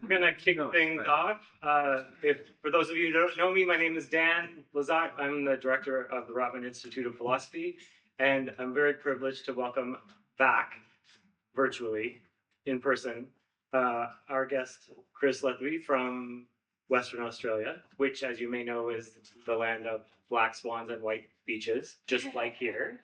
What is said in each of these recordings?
I'm going to kick things off. For those of you who don't know me, my name is Dan Lazat. I'm the director of the Rotman Institute of Philosophy, and I'm very privileged to welcome back virtually, in person, our guest, Chris Letheby from Western Australia, which, as you may know, is the land of black swans and white beaches, just like here.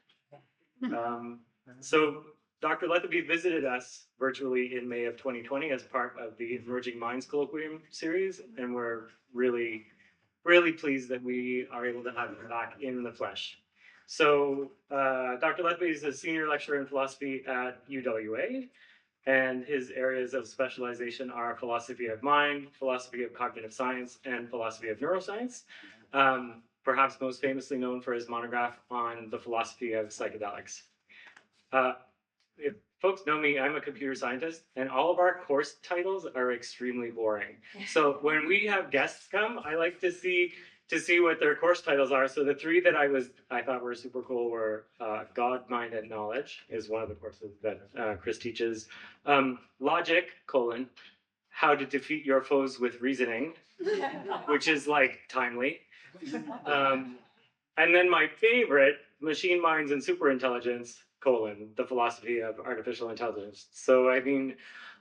So Dr. Letheby visited us virtually in May of 2020 as part of the Emerging Minds Colloquium series, and we're really, really pleased that we are able to have him back in the flesh. So Dr. Letheby is a senior lecturer in philosophy at UWA, and his areas of specialization are philosophy of mind, philosophy of cognitive science, and philosophy of neuroscience. Perhaps most famously known for his monograph on the philosophy of psychedelics. If folks know me, I'm a computer scientist, and all of our course titles are extremely boring. So when we have guests come, I like to see what their course titles are. So the three that I thought were super cool were God, Mind, and Knowledge is one of the courses that Chris teaches. Logic, how to defeat your foes with reasoning, which is like timely. And then my favorite, Machine Minds and Superintelligence, the philosophy of artificial intelligence. So I mean,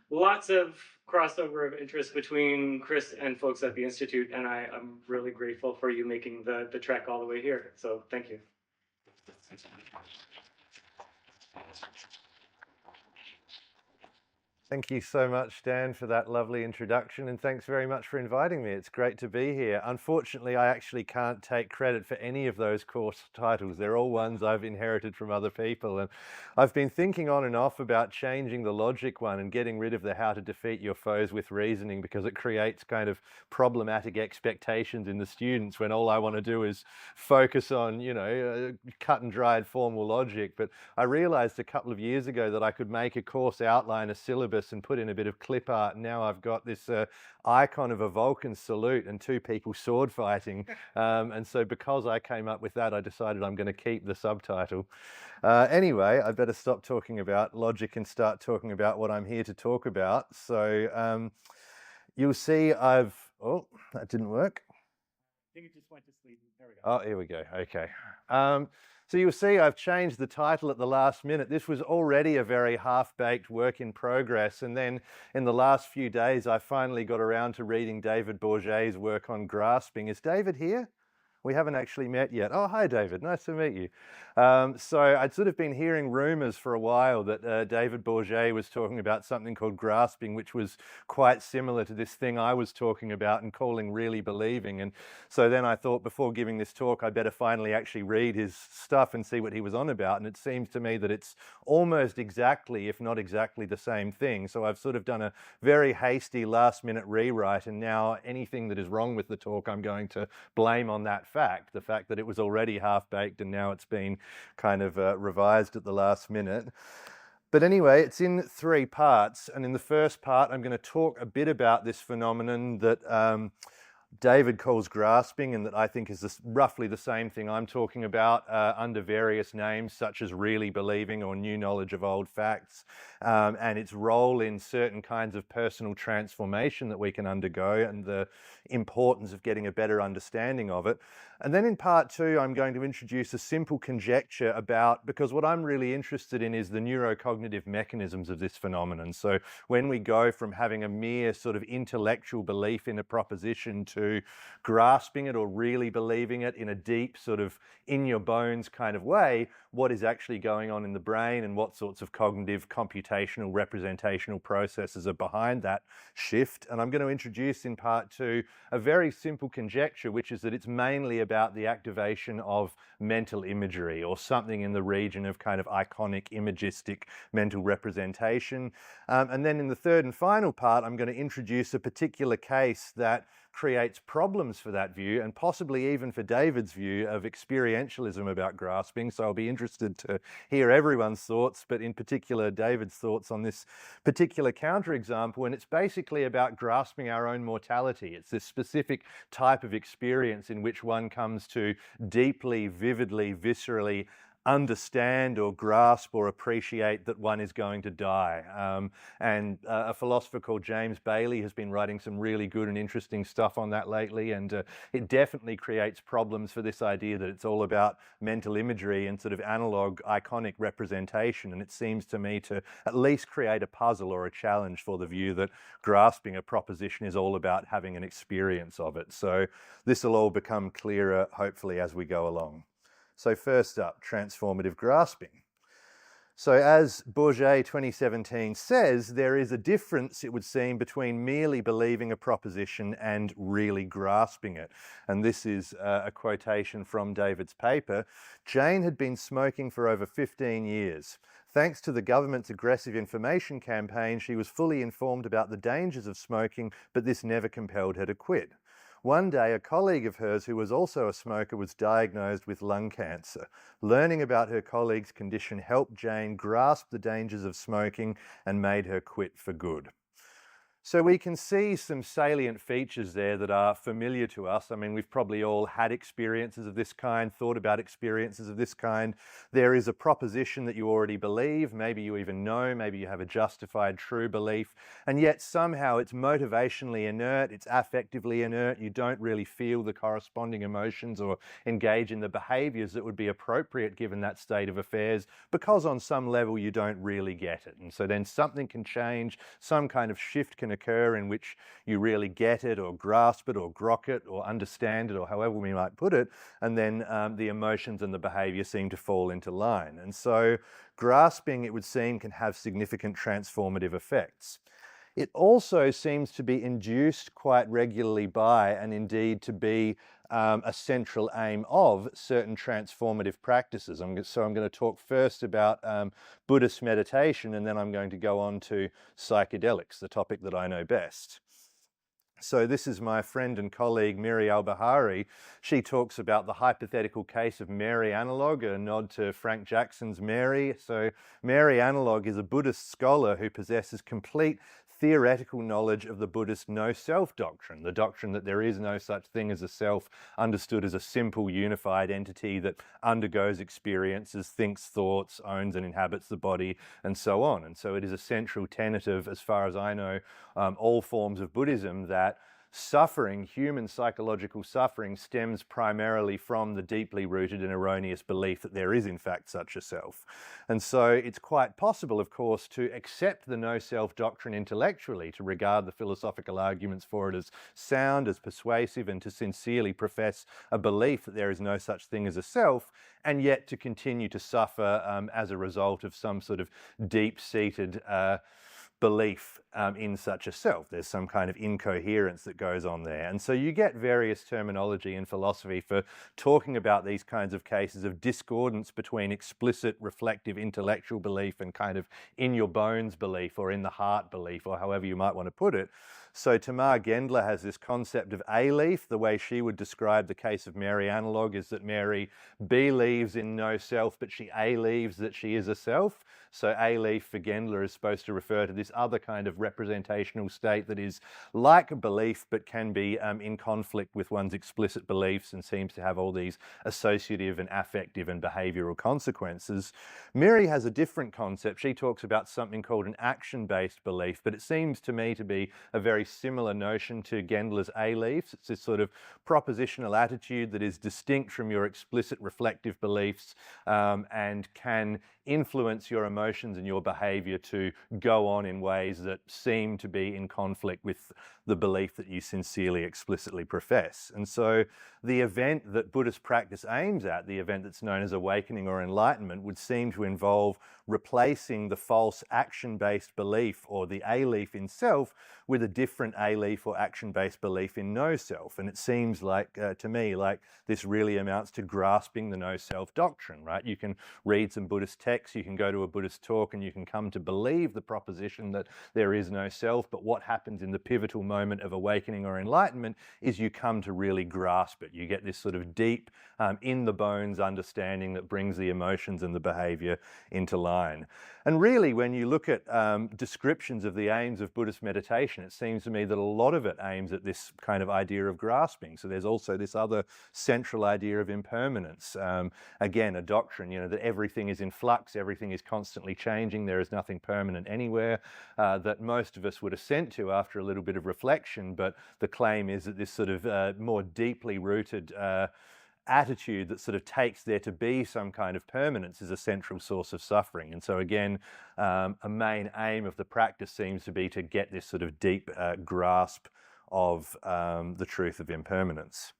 lots of crossover of interest between Chris and folks at the Institute, and I'm really grateful for you making the trek all the way here. So thank you. Thank you so much, Dan, for that lovely introduction, and thanks very much for inviting me. It's great to be here. Unfortunately, I actually can't take credit for any of those course titles. They're all ones I've inherited from other people, and I've been thinking on and off about changing the logic one and getting rid of the how to defeat your foes with reasoning, because it creates kind of problematic expectations in the students when all I want to do is focus on, cut and dried formal logic. But I realized a couple of years ago that I could make a course outline, a syllabus, and put in a bit of clip art. Now I've got this icon of a Vulcan salute and two people sword fighting. And so because I came up with that, I decided I'm going to keep the subtitle. Anyway, I better stop talking about logic and start talking about what I'm here to talk about. So you'll see oh, that didn't work. I think it just went to sleep. There we go. Oh, here we go. Okay. So you'll see I've changed the title at the last minute. This was already a very half-baked work in progress. And then in the last few days, I finally got around to reading David Bourget's work on grasping. Is David here? We haven't actually met yet. Oh, hi, David. Nice to meet you. So I'd sort of been hearing rumors for a while that David Bourget was talking about something called grasping, which was quite similar to this thing I was talking about and calling really believing. And so then I thought, before giving this talk, I better finally actually read his stuff and see what he was on about. And it seems to me that it's almost exactly, if not exactly, the same thing. So I've sort of done a very hasty last-minute rewrite, and now anything that is wrong with the talk, I'm going to blame on that fact, the fact that it was already half-baked and now it's been kind of revised at the last minute. But anyway, it's in three parts, and in the first part I'm going to talk a bit about this phenomenon that David calls grasping, and that I think is roughly the same thing I'm talking about under various names, such as really believing or new knowledge of old facts, and its role in certain kinds of personal transformation that we can undergo, and the importance of getting a better understanding of it. And then in part two, I'm going to introduce a simple conjecture about, because what I'm really interested in is the neurocognitive mechanisms of this phenomenon. So when we go from having a mere sort of intellectual belief in a proposition to grasping it or really believing it in a deep sort of in your bones kind of way, what is actually going on in the brain and what sorts of cognitive, computational, representational processes are behind that shift. And I'm going to introduce in part two a very simple conjecture, which is that it's mainly about the activation of mental imagery, or something in the region of kind of iconic, imagistic mental representation. And then in the third and final part, I'm going to introduce a particular case that creates problems for that view, and possibly even for David's view of experientialism about grasping. So I'll be interested to hear everyone's thoughts, but in particular David's thoughts on this particular counterexample. And it's basically about grasping our own mortality. It's this specific type of experience in which one comes to deeply, vividly, viscerally understand or grasp or appreciate that one is going to die. And a philosopher called James Bailey has been writing some really good and interesting stuff on that lately, and it definitely creates problems for this idea that it's all about mental imagery and sort of analog iconic representation. And it seems to me to at least create a puzzle or a challenge for the view that grasping a proposition is all about having an experience of it. So this will all become clearer, hopefully, as we go along. So first up, transformative grasping. So as Bourget 2017 says, there is a difference, it would seem, between merely believing a proposition and really grasping it. And this is a quotation from David's paper. Jane had been smoking for over 15 years. Thanks to the government's aggressive information campaign, she was fully informed about the dangers of smoking, but this never compelled her to quit. One day, a colleague of hers who was also a smoker was diagnosed with lung cancer. Learning about her colleague's condition helped Jane grasp the dangers of smoking and made her quit for good. So we can see some salient features there that are familiar to us. I mean, we've probably all had experiences of this kind, thought about experiences of this kind. There is a proposition that you already believe, maybe you even know, maybe you have a justified true belief, and yet somehow it's motivationally inert, it's affectively inert, you don't really feel the corresponding emotions or engage in the behaviours that would be appropriate given that state of affairs, because on some level you don't really get it. And so then something can change, some kind of shift can occur in which you really get it or grasp it or grok it or understand it, or however we might put it, and then the emotions and the behaviour seem to fall into line. And so grasping, it would seem, can have significant transformative effects. It also seems to be induced quite regularly by, and indeed to be a central aim of, certain transformative practices. So I'm going to talk first about Buddhist meditation, and then I'm going to go on to psychedelics, the topic that I know best. So this is my friend and colleague Miri Al-Bahari. She talks about the hypothetical case of Mary Analog, a nod to Frank Jackson's Mary. So Mary Analog is a Buddhist scholar who possesses complete theoretical knowledge of the Buddhist no-self doctrine, the doctrine that there is no such thing as a self, understood as a simple unified entity that undergoes experiences, thinks thoughts, owns and inhabits the body, and so on. And so it is a central tenet of, as far as I know, all forms of Buddhism, that suffering, human psychological suffering, stems primarily from the deeply rooted and erroneous belief that there is in fact such a self. And so it's quite possible, of course, to accept the no-self doctrine intellectually, to regard the philosophical arguments for it as sound, as persuasive, and to sincerely profess a belief that there is no such thing as a self, and yet to continue to suffer as a result of some sort of deep-seated belief in such a self. There's some kind of incoherence that goes on there. And so you get various terminology in philosophy for talking about these kinds of cases of discordance between explicit, reflective, intellectual belief and kind of in your bones belief or in the heart belief, or however you might want to put it. So Tamar Gendler has this concept of a-leaf. The way she would describe the case of Mary Analog is that Mary believes in no self, but she a-leaves that she is a self. So a-leaf for Gendler is supposed to refer to this other kind of representational state that is like a belief, but can be in conflict with one's explicit beliefs and seems to have all these associative and affective and behavioural consequences. Mary has a different concept. She talks about something called an action-based belief, but it seems to me to be a very similar notion to Gendler's a-leafs. It's this sort of propositional attitude that is distinct from your explicit reflective beliefs and can influence your emotions and your behaviour to go on in ways that seem to be in conflict with the belief that you sincerely, explicitly profess. And so the event that Buddhist practice aims at, the event that's known as awakening or enlightenment, would seem to involve replacing the false action-based belief or the a-leaf in self with a different a-leaf or action-based belief in no-self. And it seems like, to me, like this really amounts to grasping the no-self doctrine, right? You can read some Buddhist texts, you can go to a Buddhist talk, and you can come to believe the proposition that there is no self, but what happens in the pivotal moment of awakening or enlightenment is you come to really grasp it. You get this sort of deep, in the bones understanding that brings the emotions and the behavior into line. divine. And really, when you look at descriptions of the aims of Buddhist meditation, it seems to me that a lot of it aims at this kind of idea of grasping. So there's also this other central idea of impermanence. Again, a doctrine, that everything is in flux, everything is constantly changing, there is nothing permanent anywhere, that most of us would assent to after a little bit of reflection. But the claim is that this sort of more deeply rooted attitude that sort of takes there to be some kind of permanence is a central source of suffering. And so again, a main aim of the practice seems to be to get this sort of deep grasp of the truth of impermanence.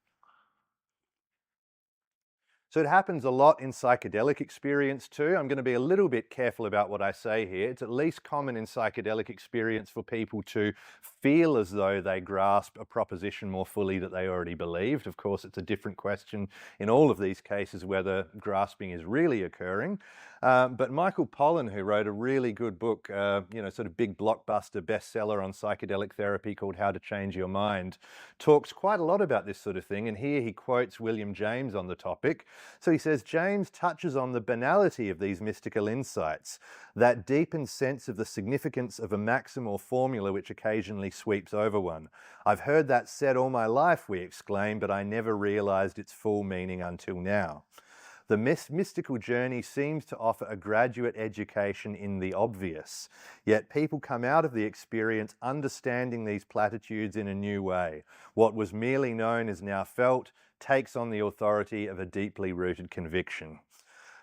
So it happens a lot in psychedelic experience too. I'm going to be a little bit careful about what I say here. It's at least common in psychedelic experience for people to feel as though they grasp a proposition more fully that they already believed. Of course, it's a different question in all of these cases whether grasping is really occurring. But Michael Pollan, who wrote a really good book, sort of big blockbuster bestseller on psychedelic therapy called How to Change Your Mind, talks quite a lot about this sort of thing. And here he quotes William James on the topic. So he says, James touches on the banality of these mystical insights, that deepened sense of the significance of a maxim or formula which occasionally sweeps over one. I've heard that said all my life, we exclaim, but I never realized its full meaning until now. The mystical journey seems to offer a graduate education in the obvious, yet people come out of the experience understanding these platitudes in a new way. What was merely known is now felt, takes on the authority of a deeply rooted conviction.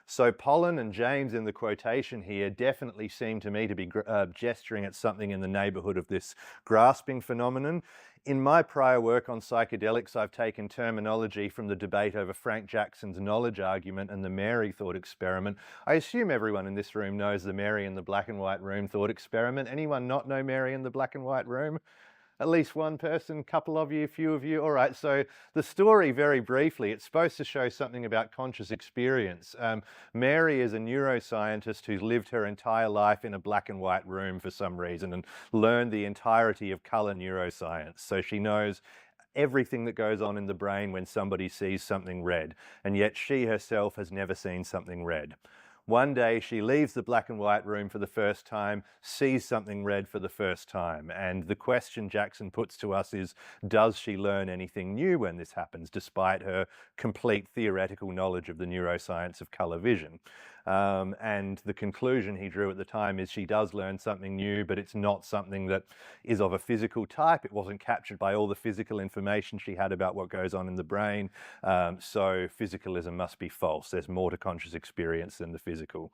So Pollan and James in the quotation here definitely seem to me to be gesturing at something in the neighborhood of this grasping phenomenon. In my prior work on psychedelics, I've taken terminology from the debate over Frank Jackson's knowledge argument and the Mary thought experiment. I assume everyone in this room knows the Mary in the black and white room thought experiment. Anyone not know Mary in the black and white room? At least one person, couple of you, few of you. All right, so the story, very briefly, it's supposed to show something about conscious experience. Mary is a neuroscientist who's lived her entire life in a black and white room for some reason and learned the entirety of color neuroscience. So she knows everything that goes on in the brain when somebody sees something red, and yet she herself has never seen something red. One day she leaves the black and white room for the first time, sees something red for the first time. And the question Jackson puts to us is, does she learn anything new when this happens, despite her complete theoretical knowledge of the neuroscience of color vision? And the conclusion he drew at the time is she does learn something new, but it's not something that is of a physical type. It wasn't captured by all the physical information she had about what goes on in the brain. So physicalism must be false. There's more to conscious experience than the physical.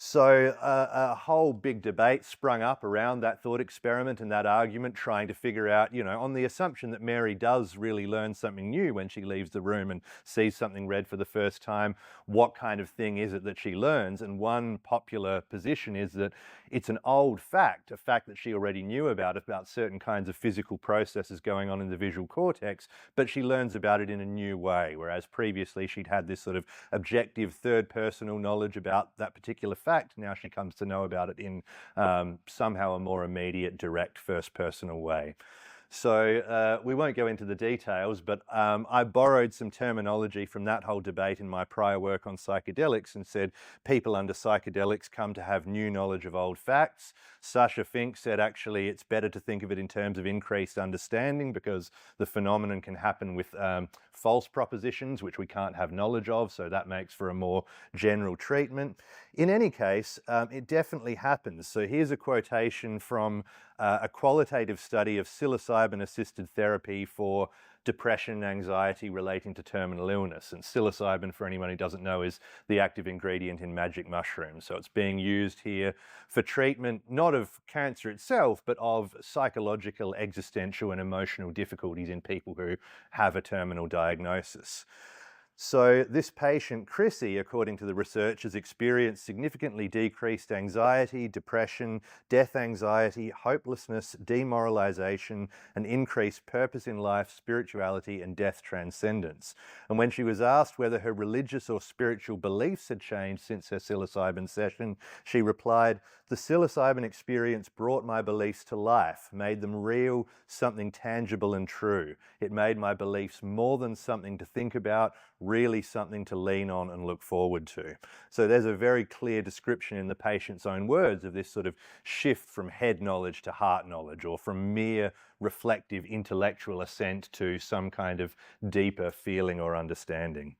So a whole big debate sprung up around that thought experiment and that argument, trying to figure out, on the assumption that Mary does really learn something new when she leaves the room and sees something red for the first time, what kind of thing is it that she learns? And one popular position is that it's an old fact, a fact that she already knew about certain kinds of physical processes going on in the visual cortex, but she learns about it in a new way, whereas previously she'd had this sort of objective third-personal knowledge about that particular fact. Now she comes to know about it in somehow a more immediate, direct, first-personal way. So we won't go into the details, but I borrowed some terminology from that whole debate in my prior work on psychedelics and said people under psychedelics come to have new knowledge of old facts. Sasha Fink said actually it's better to think of it in terms of increased understanding because the phenomenon can happen with false propositions which we can't have knowledge of, so that makes for a more general treatment. In any case, it definitely happens. So here's a quotation from a qualitative study of psilocybin-assisted therapy for depression and anxiety relating to terminal illness. And psilocybin, for anyone who doesn't know, is the active ingredient in magic mushrooms. So it's being used here for treatment, not of cancer itself, but of psychological, existential and emotional difficulties in people who have a terminal diagnosis. So this patient, Chrissy, according to the researchers, experienced significantly decreased anxiety, depression, death anxiety, hopelessness, demoralization, and increased purpose in life, spirituality, and death transcendence. And when she was asked whether her religious or spiritual beliefs had changed since her psilocybin session, she replied, "The psilocybin experience brought my beliefs to life, made them real, something tangible and true. It made my beliefs more than something to think about, really something to lean on and look forward to. So there's a very clear description in the patient's own words of this sort of shift from head knowledge to heart knowledge, or from mere reflective intellectual assent to some kind of deeper feeling or understanding.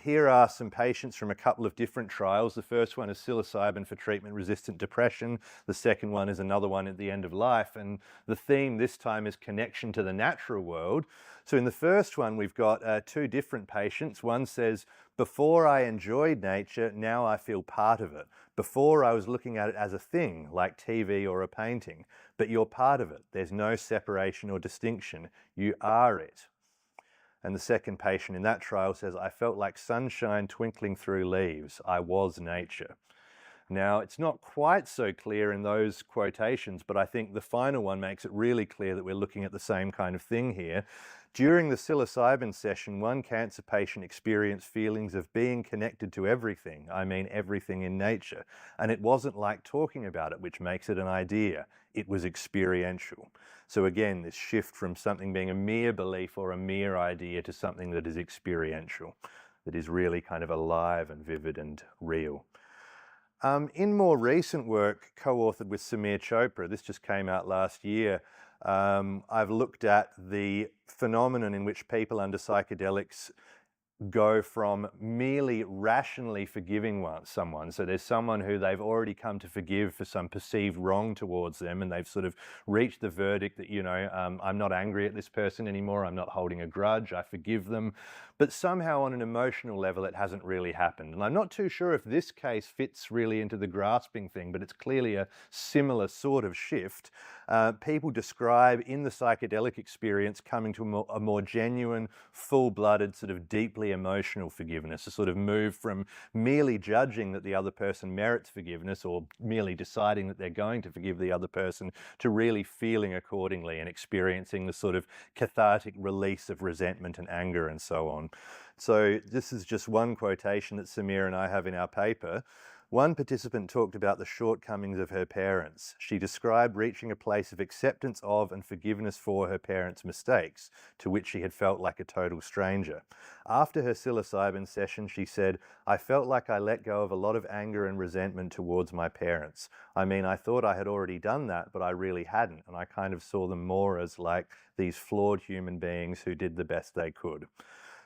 Here are some patients from a couple of different trials. The first one is psilocybin for treatment-resistant depression. The second one is another one at the end of life. And the theme this time is connection to the natural world. So in the first one, we've got two different patients. One says, before I enjoyed nature, now I feel part of it. Before I was looking at it as a thing, like TV or a painting. But you're part of it. There's no separation or distinction. You are it. And the second patient in that trial says, I felt like sunshine twinkling through leaves. I was nature. Now, it's not quite so clear in those quotations, but I think the final one makes it really clear that we're looking at the same kind of thing here. During the psilocybin session, one cancer patient experienced feelings of being connected to everything. I mean, everything in nature. And it wasn't like talking about it, which makes it an idea. It was experiential. So again, this shift from something being a mere belief or a mere idea to something that is experiential, that is really kind of alive and vivid and real. In more recent work, co-authored with Samir Chopra, this just came out last year, I've looked at the phenomenon in which people under psychedelics go from merely rationally forgiving someone. So there's someone who they've already come to forgive for some perceived wrong towards them, and they've sort of reached the verdict that, I'm not angry at this person anymore, I'm not holding a grudge, I forgive them. But somehow on an emotional level, it hasn't really happened. And I'm not too sure if this case fits really into the grasping thing, but it's clearly a similar sort of shift. People describe in the psychedelic experience coming to a more genuine, full-blooded, sort of deeply emotional forgiveness, a sort of move from merely judging that the other person merits forgiveness or merely deciding that they're going to forgive the other person to really feeling accordingly and experiencing the sort of cathartic release of resentment and anger and so on. So this is just one quotation that Samir and I have in our paper. One participant talked about the shortcomings of her parents. She described reaching a place of acceptance of and forgiveness for her parents' mistakes, to which she had felt like a total stranger. After her psilocybin session, she said, I felt like I let go of a lot of anger and resentment towards my parents. I mean, I thought I had already done that, but I really hadn't, and I kind of saw them more as like these flawed human beings who did the best they could.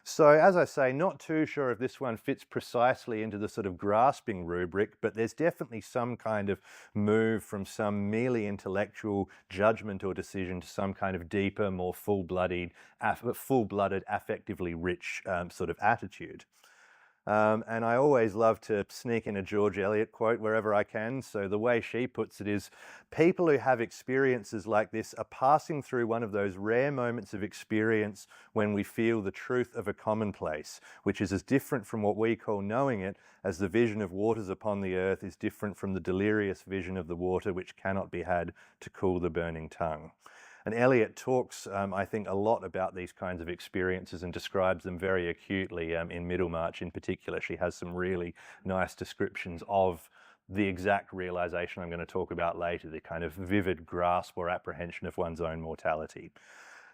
So as I say, not too sure if this one fits precisely into the sort of grasping rubric, but there's definitely some kind of move from some merely intellectual judgment or decision to some kind of deeper, more full-blooded, affectively rich sort of attitude. And I always love to sneak in a George Eliot quote wherever I can. So the way she puts it is, people who have experiences like this are passing through one of those rare moments of experience when we feel the truth of a commonplace, which is as different from what we call knowing it as the vision of waters upon the earth is different from the delirious vision of the water which cannot be had to cool the burning tongue. And Eliot talks, I think, a lot about these kinds of experiences and describes them very acutely in Middlemarch in particular. She has some really nice descriptions of the exact realization I'm going to talk about later, the kind of vivid grasp or apprehension of one's own mortality.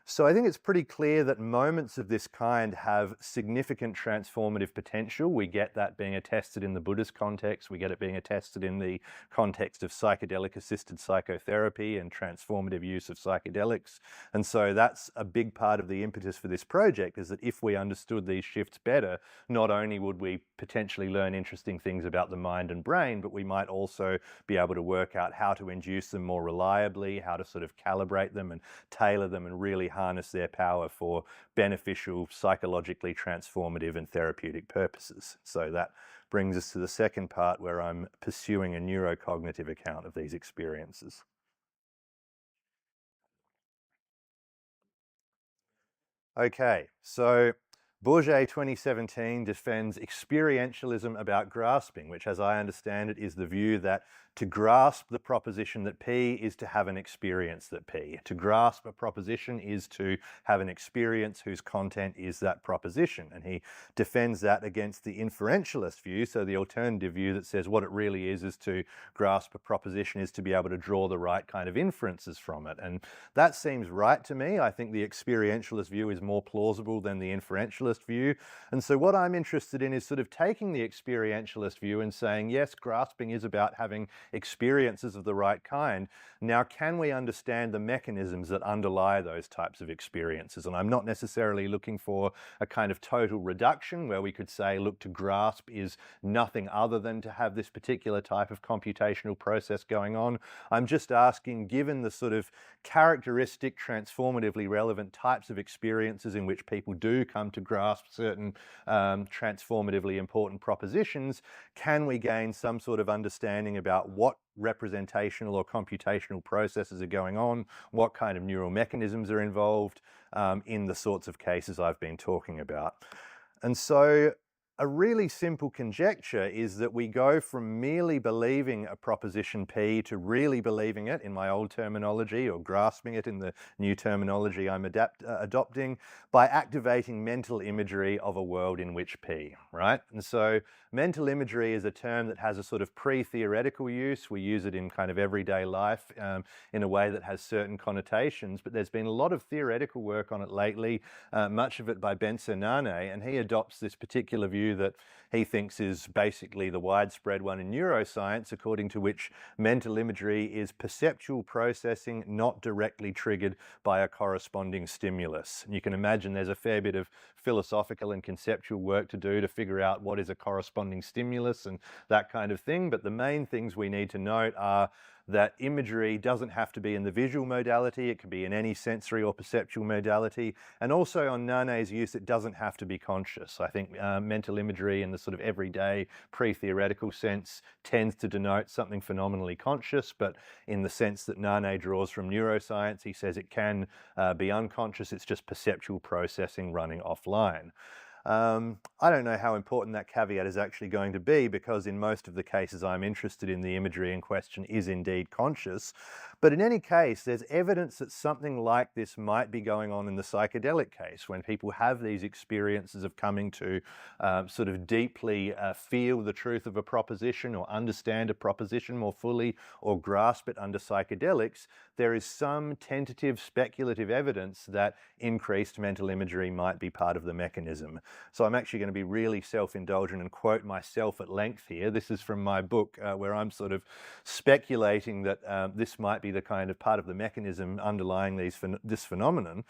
So I think it's pretty clear that moments of this kind have significant transformative potential. We get that being attested in the Buddhist context. We get it being attested in the context of psychedelic-assisted psychotherapy and transformative use of psychedelics. And so that's a big part of the impetus for this project, is that if we understood these shifts better, not only would we potentially learn interesting things about the mind and brain, but we might also be able to work out how to induce them more reliably, how to sort of calibrate them and tailor them and really harness their power for beneficial, psychologically transformative and therapeutic purposes. So that brings us to the second part, where I'm pursuing a neurocognitive account of these experiences. Okay, so Bourget 2017 defends experientialism about grasping, which, as I understand it, is the view that To grasp the proposition that P is to have an experience that P. To grasp a proposition is to have an experience whose content is that proposition. And he defends that against the inferentialist view, so the alternative view that says what it really is to grasp a proposition is to be able to draw the right kind of inferences from it. And that seems right to me. I think the experientialist view is more plausible than the inferentialist view. And so what I'm interested in is sort of taking the experientialist view and saying, yes, grasping is about having experiences of the right kind. Now, can we understand the mechanisms that underlie those types of experiences? And I'm not necessarily looking for a kind of total reduction where we could say, look, to grasp is nothing other than to have this particular type of computational process going on. I'm just asking, given the sort of characteristic, transformatively relevant types of experiences in which people do come to grasp certain transformatively important propositions, can we gain some sort of understanding about what representational or computational processes are going on, what kind of neural mechanisms are involved in the sorts of cases I've been talking about. And so a really simple conjecture is that we go from merely believing a proposition P to really believing it in my old terminology, or grasping it in the new terminology I'm adopting, by activating mental imagery of a world in which P, right? And so mental imagery is a term that has a sort of pre-theoretical use. We use it in kind of everyday life in a way that has certain connotations, but there's been a lot of theoretical work on it lately, much of it by Nane, and he adopts this particular view that he thinks is basically the widespread one in neuroscience, according to which mental imagery is perceptual processing not directly triggered by a corresponding stimulus. And you can imagine there's a fair bit of philosophical and conceptual work to do to figure out what is a corresponding stimulus and that kind of thing. But the main things we need to note are that imagery doesn't have to be in the visual modality, it can be in any sensory or perceptual modality. And also on Nane's use, it doesn't have to be conscious. I think mental imagery in the sort of everyday pre-theoretical sense tends to denote something phenomenally conscious, but in the sense that Nane draws from neuroscience, he says it can be unconscious, it's just perceptual processing running offline. I don't know how important that caveat is actually going to be, because in most of the cases I'm interested in, the imagery in question is indeed conscious. But in any case, there's evidence that something like this might be going on in the psychedelic case, when people have these experiences of coming to sort of deeply feel the truth of a proposition, or understand a proposition more fully, or grasp it under psychedelics. There is some tentative speculative evidence that increased mental imagery might be part of the mechanism. So I'm actually going to be really self-indulgent and quote myself at length here. This is from my book where I'm sort of speculating that this might be the kind of part of the mechanism underlying this phenomenon.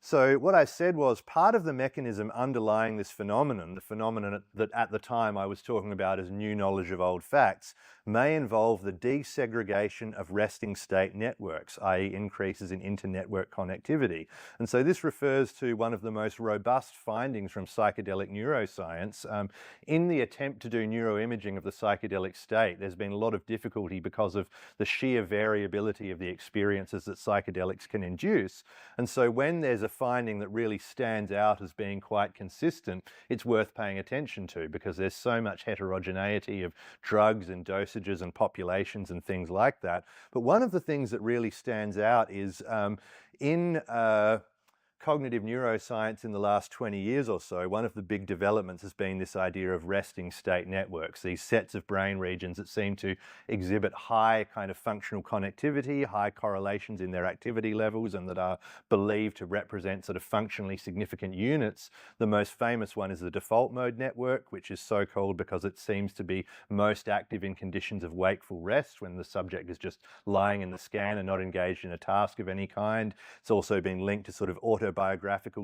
So what I said was, part of the mechanism underlying this phenomenon, the phenomenon that at the time I was talking about as new knowledge of old facts, may involve the desegregation of resting state networks, i.e. increases in inter-network connectivity. And so this refers to one of the most robust findings from psychedelic neuroscience. In the attempt to do neuroimaging of the psychedelic state, there's been a lot of difficulty because of the sheer variability of the experiences that psychedelics can induce. And so when there's a finding that really stands out as being quite consistent, it's worth paying attention to, because there's so much heterogeneity of drugs and dosages and populations and things like that. But one of the things that really stands out is in cognitive neuroscience in the last 20 years or so, one of the big developments has been this idea of resting state networks, these sets of brain regions that seem to exhibit high kind of functional connectivity, high correlations in their activity levels, and that are believed to represent sort of functionally significant units. The most famous one is the default mode network, which is so called because it seems to be most active in conditions of wakeful rest, when the subject is just lying in the scan and not engaged in a task of any kind. It's also been linked to sort of autobiographical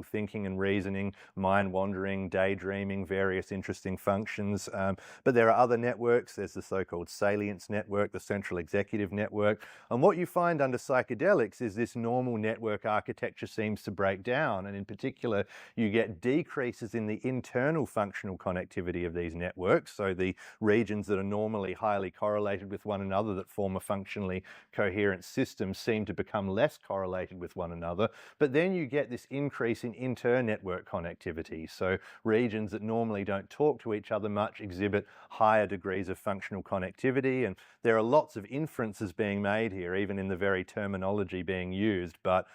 thinking and reasoning, mind wandering, daydreaming, various interesting functions. But there are other networks. There's the so-called salience network, the central executive network. And what you find under psychedelics is this normal network architecture seems to break down. And in particular, you get decreases in the internal functional connectivity of these networks. So the regions that are normally highly correlated with one another, that form a functionally coherent system, seem to become less correlated with one another. But then you get get this increase in inter-network connectivity. So regions that normally don't talk to each other much exhibit higher degrees of functional connectivity, and there are lots of inferences being made here, even in the very terminology being used, but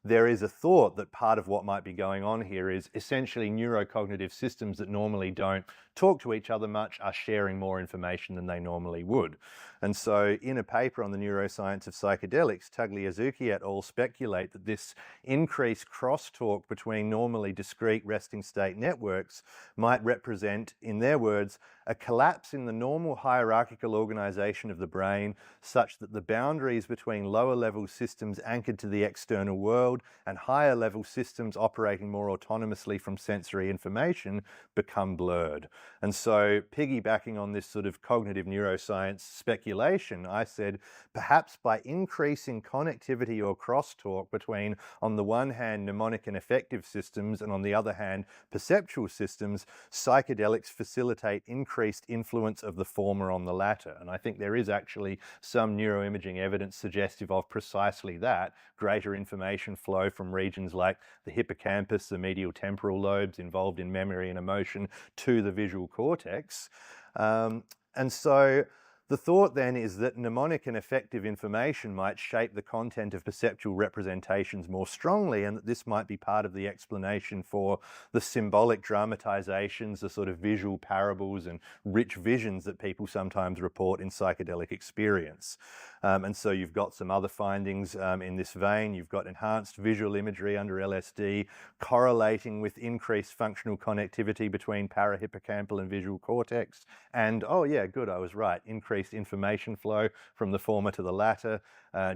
there is a thought that part of what might be going on here is essentially neurocognitive systems that normally don't talk to each other much are sharing more information than they normally would. And so in a paper on the neuroscience of psychedelics, Tagliazucchi et al. Speculate that this increased crosstalk between normally discrete resting state networks might represent, in their words, a collapse in the normal hierarchical organization of the brain such that the boundaries between lower level systems anchored to the external world and higher level systems operating more autonomously from sensory information become blurred. And so piggybacking on this sort of cognitive neuroscience speculation, I said perhaps by increasing connectivity or crosstalk between, on the one hand, mnemonic and affective systems and on the other hand, perceptual systems, psychedelics facilitate increased influence of the former on the latter. And I think there is actually some neuroimaging evidence suggestive of precisely that, greater information flow from regions like the hippocampus, the medial temporal lobes involved in memory and emotion, to the visual cortex. And so the thought then is that mnemonic and affective information might shape the content of perceptual representations more strongly, and that this might be part of the explanation for the symbolic dramatizations, the sort of visual parables and rich visions that people sometimes report in psychedelic experience. And so you've got some other findings in this vein. You've got enhanced visual imagery under LSD correlating with increased functional connectivity between parahippocampal and visual cortex. And, oh yeah, good, I was right, increased information flow from the former to the latter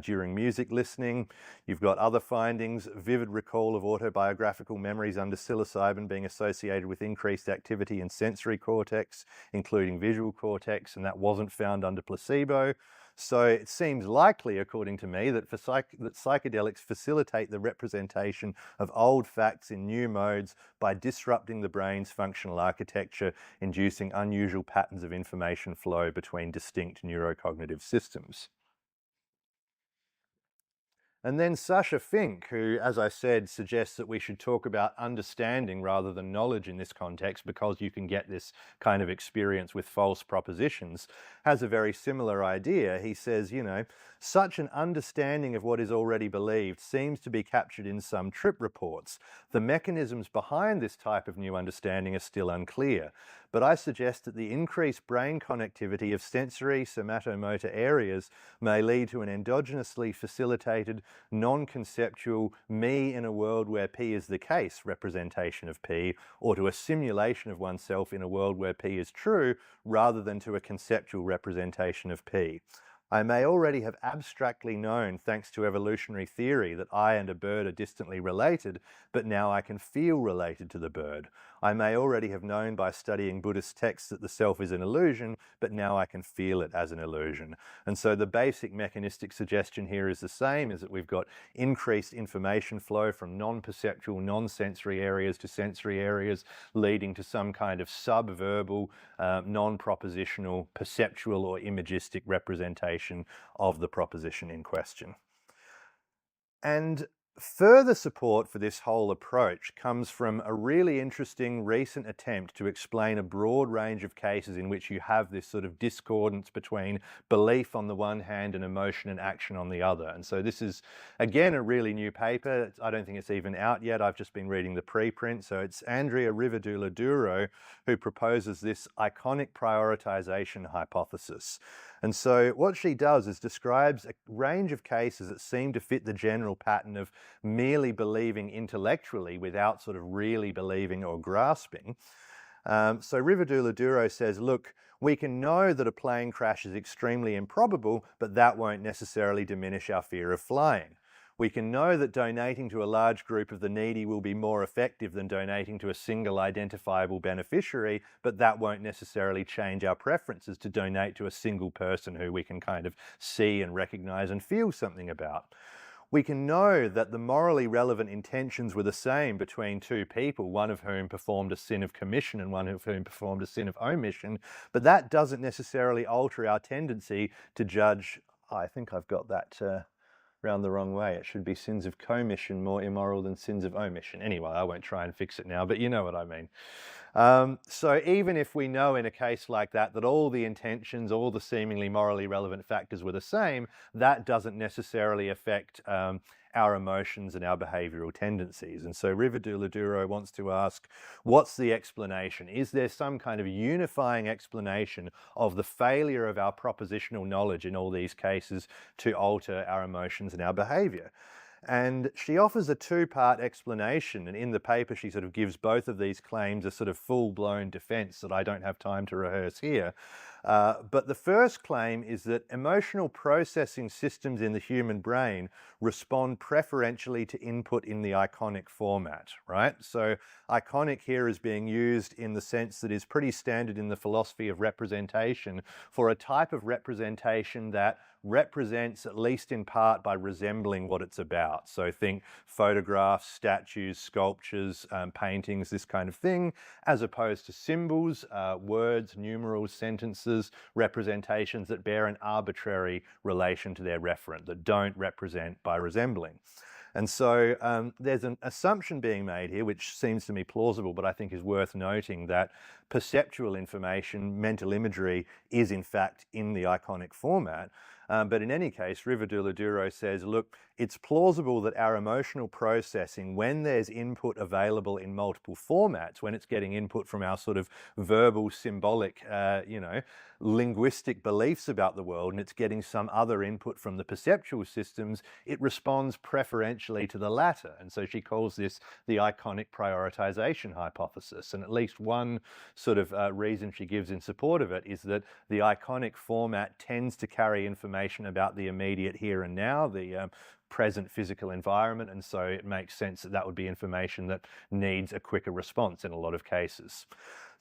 during music listening. You've got other findings, vivid recall of autobiographical memories under psilocybin being associated with increased activity in sensory cortex, including visual cortex, and that wasn't found under placebo. So it seems likely, according to me, that that psychedelics facilitate the representation of old facts in new modes by disrupting the brain's functional architecture, inducing unusual patterns of information flow between distinct neurocognitive systems. And then Sasha Fink, who, as I said, suggests that we should talk about understanding rather than knowledge in this context because you can get this kind of experience with false propositions, has a very similar idea. He says, you know, such an understanding of what is already believed seems to be captured in some trip reports. The mechanisms behind this type of new understanding are still unclear. But I suggest that the increased brain connectivity of sensory somatomotor areas may lead to an endogenously facilitated, non-conceptual me in a world where P is the case representation of P, or to a simulation of oneself in a world where P is true, rather than to a conceptual representation of P. I may already have abstractly known, thanks to evolutionary theory, that I and a bird are distantly related, but now I can feel related to the bird. I may already have known by studying Buddhist texts that the self is an illusion, but now I can feel it as an illusion. And so the basic mechanistic suggestion here is the same, is that we've got increased information flow from non-perceptual, non-sensory areas to sensory areas, leading to some kind of subverbal, non-propositional, perceptual or imagistic representation of the proposition in question. And further support for this whole approach comes from a really interesting recent attempt to explain a broad range of cases in which you have this sort of discordance between belief on the one hand and emotion and action on the other. And so this is, again, a really new paper. I don't think it's even out yet. I've just been reading the preprint. So it's Andrea Rivadula-Duro who proposes this iconic prioritization hypothesis. And so what she does is describes a range of cases that seem to fit the general pattern of merely believing intellectually without sort of really believing or grasping. So Rivadula-Duro says, look, we can know that a plane crash is extremely improbable, but that won't necessarily diminish our fear of flying. We can know that donating to a large group of the needy will be more effective than donating to a single identifiable beneficiary, but that won't necessarily change our preferences to donate to a single person who we can kind of see and recognize and feel something about. We can know that the morally relevant intentions were the same between two people, one of whom performed a sin of commission and one of whom performed a sin of omission, but that doesn't necessarily alter our tendency to judge. I think I've got that round the wrong way. It should be sins of commission more immoral than sins of omission. Anyway, I won't try and fix it now, but you know what I mean. So even if we know in a case like that that all the intentions, all the seemingly morally relevant factors were the same, that doesn't necessarily affect our emotions and our behavioral tendencies. And so Riverdula-Duro wants to ask, what's the explanation? Is there some kind of unifying explanation of the failure of our propositional knowledge in all these cases to alter our emotions and our behavior? And she offers a two-part explanation, and in the paper she sort of gives both of these claims a sort of full-blown defense that I don't have time to rehearse here. But the first claim is that emotional processing systems in the human brain respond preferentially to input in the iconic format, right? So iconic here is being used in the sense that is pretty standard in the philosophy of representation for a type of representation that represents, at least in part, by resembling what it's about. So think photographs, statues, sculptures, paintings, this kind of thing, as opposed to symbols, words, numerals, sentences, representations that bear an arbitrary relation to their referent, that don't represent by resembling. And so there's an assumption being made here, which seems to me plausible, but I think is worth noting, that perceptual information, mental imagery, is in fact in the iconic format. But in any case, Riverdula-Duro says, look, it's plausible that our emotional processing, when there's input available in multiple formats, when it's getting input from our sort of verbal, symbolic, linguistic beliefs about the world, and it's getting some other input from the perceptual systems, it responds preferentially to the latter. And so she calls this the iconic prioritization hypothesis. And at least one sort of reason she gives in support of it is that the iconic format tends to carry information about the immediate here and now, the present physical environment, and so it makes sense that that would be information that needs a quicker response in a lot of cases.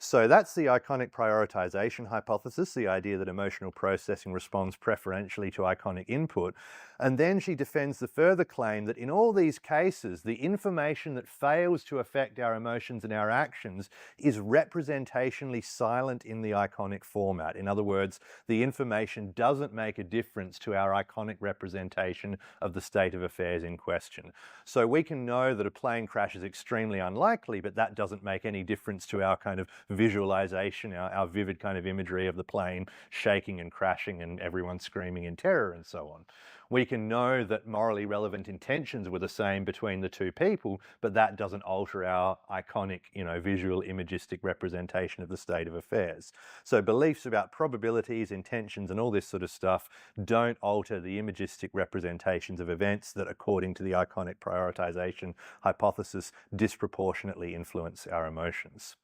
So that's the iconic prioritization hypothesis, the idea that emotional processing responds preferentially to iconic input. And then she defends the further claim that in all these cases, the information that fails to affect our emotions and our actions is representationally silent in the iconic format. In other words, the information doesn't make a difference to our iconic representation of the state of affairs in question. So we can know that a plane crash is extremely unlikely, but that doesn't make any difference to our kind of visualization, our vivid kind of imagery of the plane shaking and crashing and everyone screaming in terror and so on. We can know that morally relevant intentions were the same between the two people, but that doesn't alter our iconic, visual imagistic representation of the state of affairs. So beliefs about probabilities, intentions, and all this sort of stuff don't alter the imagistic representations of events that, according to the iconic prioritization hypothesis, disproportionately influence our emotions.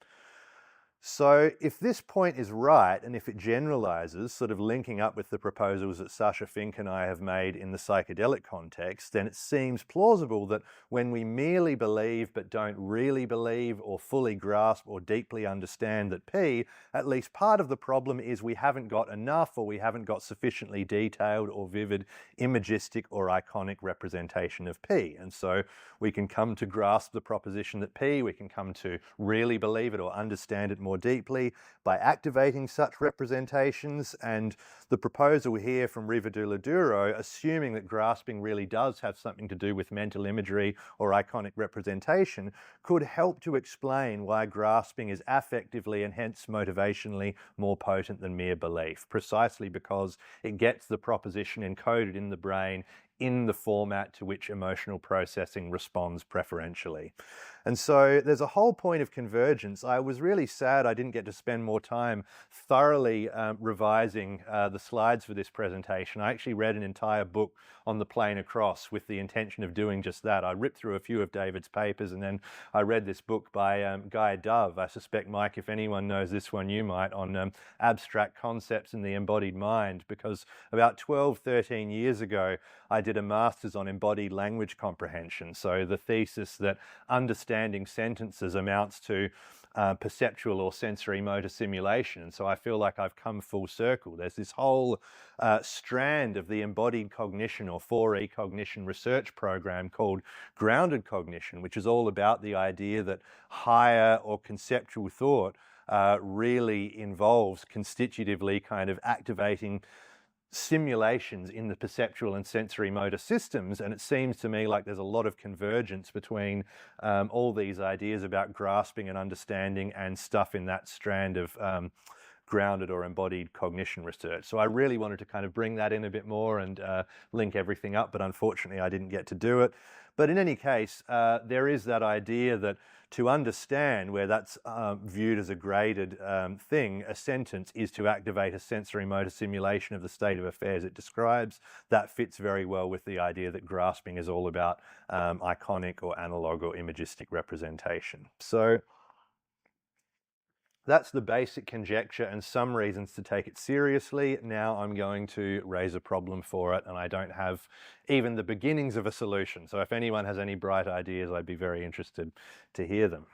So if this point is right, and if it generalizes, sort of linking up with the proposals that Sasha Fink and I have made in the psychedelic context, then it seems plausible that when we merely believe but don't really believe or fully grasp or deeply understand that P, at least part of the problem is we haven't got enough, or we haven't got sufficiently detailed or vivid imagistic or iconic representation of P. And so we can come to grasp the proposition that P, we can come to really believe it or understand it more deeply by activating such representations. And the proposal here from Riverdula-Duro, assuming that grasping really does have something to do with mental imagery or iconic representation, could help to explain why grasping is affectively and hence motivationally more potent than mere belief, precisely because it gets the proposition encoded in the brain in the format to which emotional processing responds preferentially. And so there's a whole point of convergence. I was really sad I didn't get to spend more time thoroughly revising the slides for this presentation. I actually read an entire book on the plane across with the intention of doing just that. I ripped through a few of David's papers, and then I read this book by Guy Dove. I suspect, Mike, if anyone knows this one, you might, on abstract concepts in the embodied mind, because about 12, 13 years ago, I did a master's on embodied language comprehension. So the thesis that understanding sentences amounts to perceptual or sensory motor simulation. And so I feel like I've come full circle. There's this whole strand of the embodied cognition or 4E cognition research program called grounded cognition, which is all about the idea that higher or conceptual thought really involves constitutively kind of activating simulations in the perceptual and sensory motor systems, and it seems to me like there's a lot of convergence between all these ideas about grasping and understanding and stuff in that strand of grounded or embodied cognition research. So I really wanted to kind of bring that in a bit more and link everything up, but unfortunately I didn't get to do it. But in any case, there is that idea that to understand where that's viewed as a graded thing, a sentence is to activate a sensory motor simulation of the state of affairs it describes. That fits very well with the idea that grasping is all about iconic or analog or imagistic representation. So that's the basic conjecture and some reasons to take it seriously. Now I'm going to raise a problem for it, and I don't have even the beginnings of a solution. So if anyone has any bright ideas, I'd be very interested to hear them.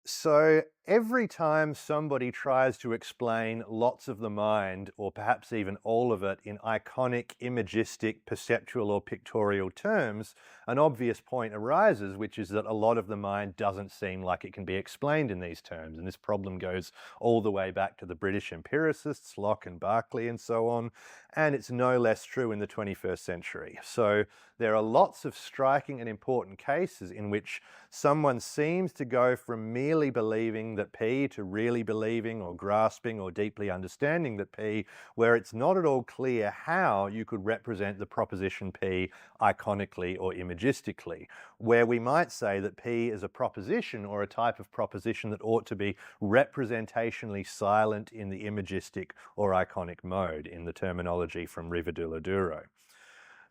So every time somebody tries to explain lots of the mind, or perhaps even all of it, in iconic, imagistic, perceptual or pictorial terms, an obvious point arises, which is that a lot of the mind doesn't seem like it can be explained in these terms. And this problem goes all the way back to the British empiricists, Locke and Berkeley and so on. And it's no less true in the 21st century. So there are lots of striking and important cases in which someone seems to go from merely believing that P to really believing or grasping or deeply understanding that P, where it's not at all clear how you could represent the proposition P iconically or imagistically, where we might say that P is a proposition or a type of proposition that ought to be representationally silent in the imagistic or iconic mode in the terminology from Rivaduro.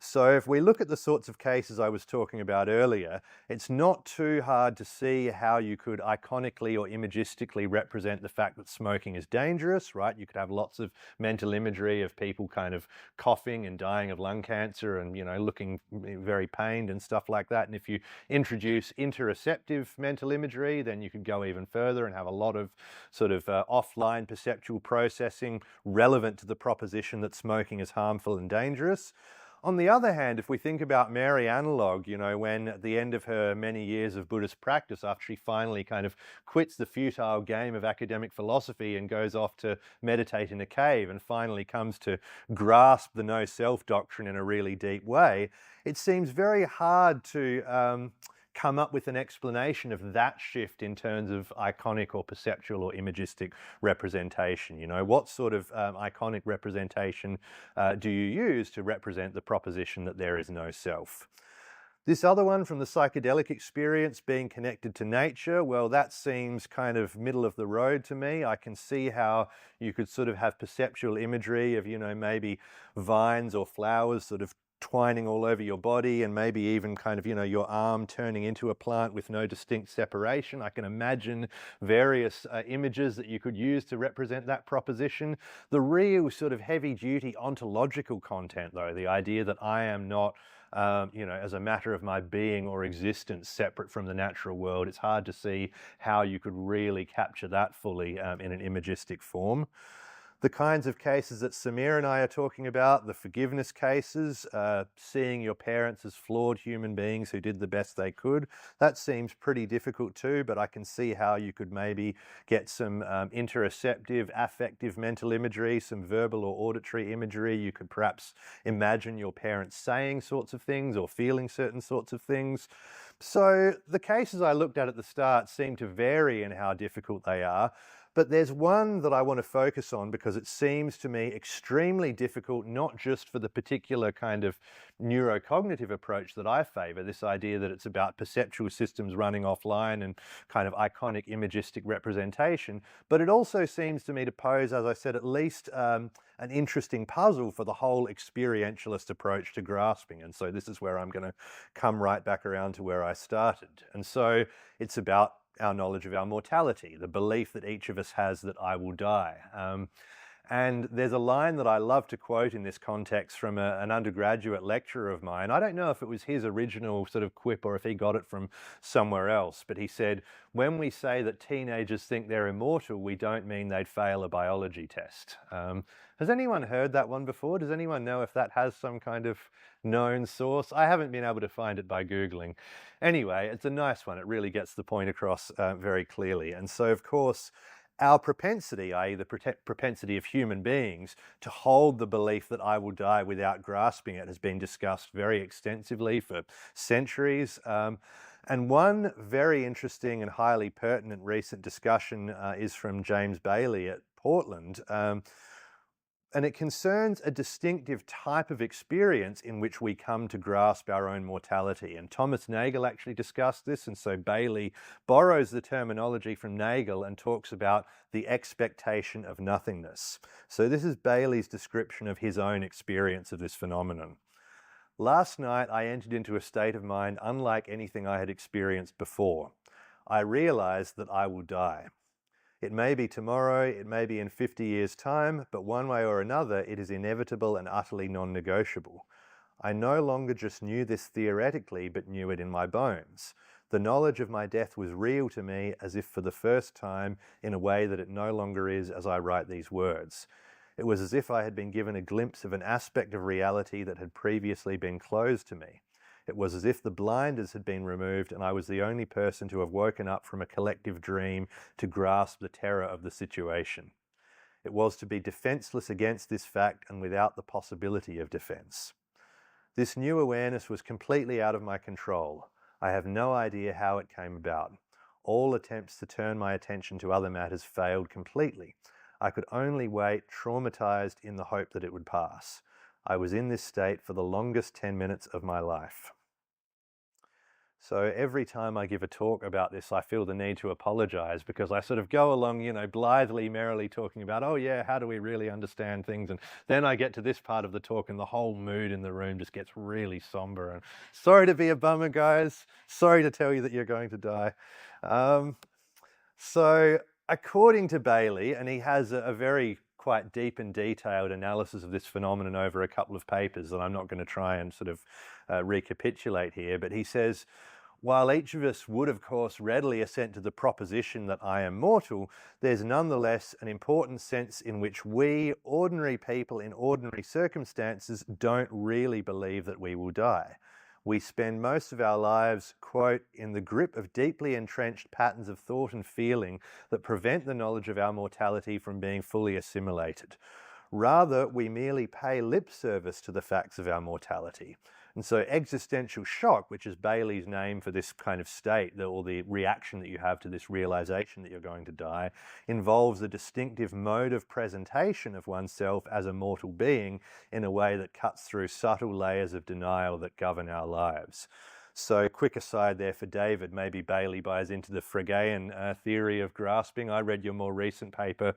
So if we look at the sorts of cases I was talking about earlier, it's not too hard to see how you could iconically or imagistically represent the fact that smoking is dangerous, right? You could have lots of mental imagery of people kind of coughing and dying of lung cancer and, you know, looking very pained and stuff like that. And if you introduce interoceptive mental imagery, then you could go even further and have a lot of sort of offline perceptual processing relevant to the proposition that smoking is harmful and dangerous. On the other hand, if we think about Mary Analog, you know, when at the end of her many years of Buddhist practice, after she finally kind of quits the futile game of academic philosophy and goes off to meditate in a cave and finally comes to grasp the no-self doctrine in a really deep way, it seems very hard to come up with an explanation of that shift in terms of iconic or perceptual or imagistic representation. You know, what sort of iconic representation do you use to represent the proposition that there is no self? This other one from the psychedelic experience being connected to nature, well, that seems kind of middle of the road to me. I can see how you could sort of have perceptual imagery of, you know, maybe vines or flowers sort of twining all over your body and maybe even kind of, you know, your arm turning into a plant with no distinct separation. I can imagine various images that you could use to represent that proposition. The real sort of heavy-duty ontological content, though, the idea that I am not you know, as a matter of my being or existence separate from the natural world, it's hard to see how you could really capture that fully in an imagistic form. The kinds of cases that Samir and I are talking about, the forgiveness cases, seeing your parents as flawed human beings who did the best they could, that seems pretty difficult too, but I can see how you could maybe get some interoceptive, affective mental imagery, some verbal or auditory imagery. You could perhaps imagine your parents saying sorts of things or feeling certain sorts of things. So the cases I looked at the start seem to vary in how difficult they are. But there's one that I want to focus on because it seems to me extremely difficult, not just for the particular kind of neurocognitive approach that I favor, this idea that it's about perceptual systems running offline and kind of iconic imagistic representation, but it also seems to me to pose, as I said, at least an interesting puzzle for the whole experientialist approach to grasping. And so this is where I'm going to come right back around to where I started. And so it's about our knowledge of our mortality, the belief that each of us has that I will die. And there's a line that I love to quote in this context from an undergraduate lecturer of mine. I don't know if it was his original sort of quip or if he got it from somewhere else, but he said, when we say that teenagers think they're immortal, we don't mean they'd fail a biology test. Has anyone heard that one before? Does anyone know if that has some kind of known source? I haven't been able to find it by Googling. Anyway, it's a nice one. It really gets the point across very clearly. And so, of course, Our propensity, i.e. the propensity of human beings to hold the belief that I will die without grasping it, has been discussed very extensively for centuries. And one very interesting and highly pertinent recent discussion is from James Bailey at Portland. And it concerns a distinctive type of experience in which we come to grasp our own mortality. And Thomas Nagel actually discussed this, and so Bailey borrows the terminology from Nagel and talks about the expectation of nothingness. So this is Bailey's description of his own experience of this phenomenon. Last night, I entered into a state of mind unlike anything I had experienced before. I realized that I will die. It may be tomorrow, it may be in 50 years' time, but one way or another, it is inevitable and utterly non-negotiable. I no longer just knew this theoretically, but knew it in my bones. The knowledge of my death was real to me, as if for the first time, in a way that it no longer is as I write these words. It was as if I had been given a glimpse of an aspect of reality that had previously been closed to me. It was as if the blinders had been removed and I was the only person to have woken up from a collective dream to grasp the terror of the situation. It was to be defenseless against this fact and without the possibility of defense. This new awareness was completely out of my control. I have no idea how it came about. All attempts to turn my attention to other matters failed completely. I could only wait, traumatized in the hope that it would pass. I was in this state for the longest 10 minutes of my life. So every time I give a talk about this, I feel the need to apologize because I sort of go along, blithely, merrily talking about, oh yeah, how do we really understand things? And then I get to this part of the talk and the whole mood in the room just gets really somber. And sorry to be a bummer, guys. Sorry to tell you that you're going to die. So according to Bailey, and he has a very quite deep and detailed analysis of this phenomenon over a couple of papers that I'm not going to try and sort of recapitulate here, but he says, while each of us would of course readily assent to the proposition that I am mortal, there's nonetheless an important sense in which we, ordinary people in ordinary circumstances, don't really believe that we will die. We spend most of our lives, quote, in the grip of deeply entrenched patterns of thought and feeling that prevent the knowledge of our mortality from being fully assimilated. Rather, we merely pay lip service to the facts of our mortality. And so existential shock, which is Bailey's name for this kind of state, or the reaction that you have to this realization that you're going to die, involves a distinctive mode of presentation of oneself as a mortal being in a way that cuts through subtle layers of denial that govern our lives. So quick aside there for David, maybe Bailey buys into the Fregean theory of grasping. I read your more recent paper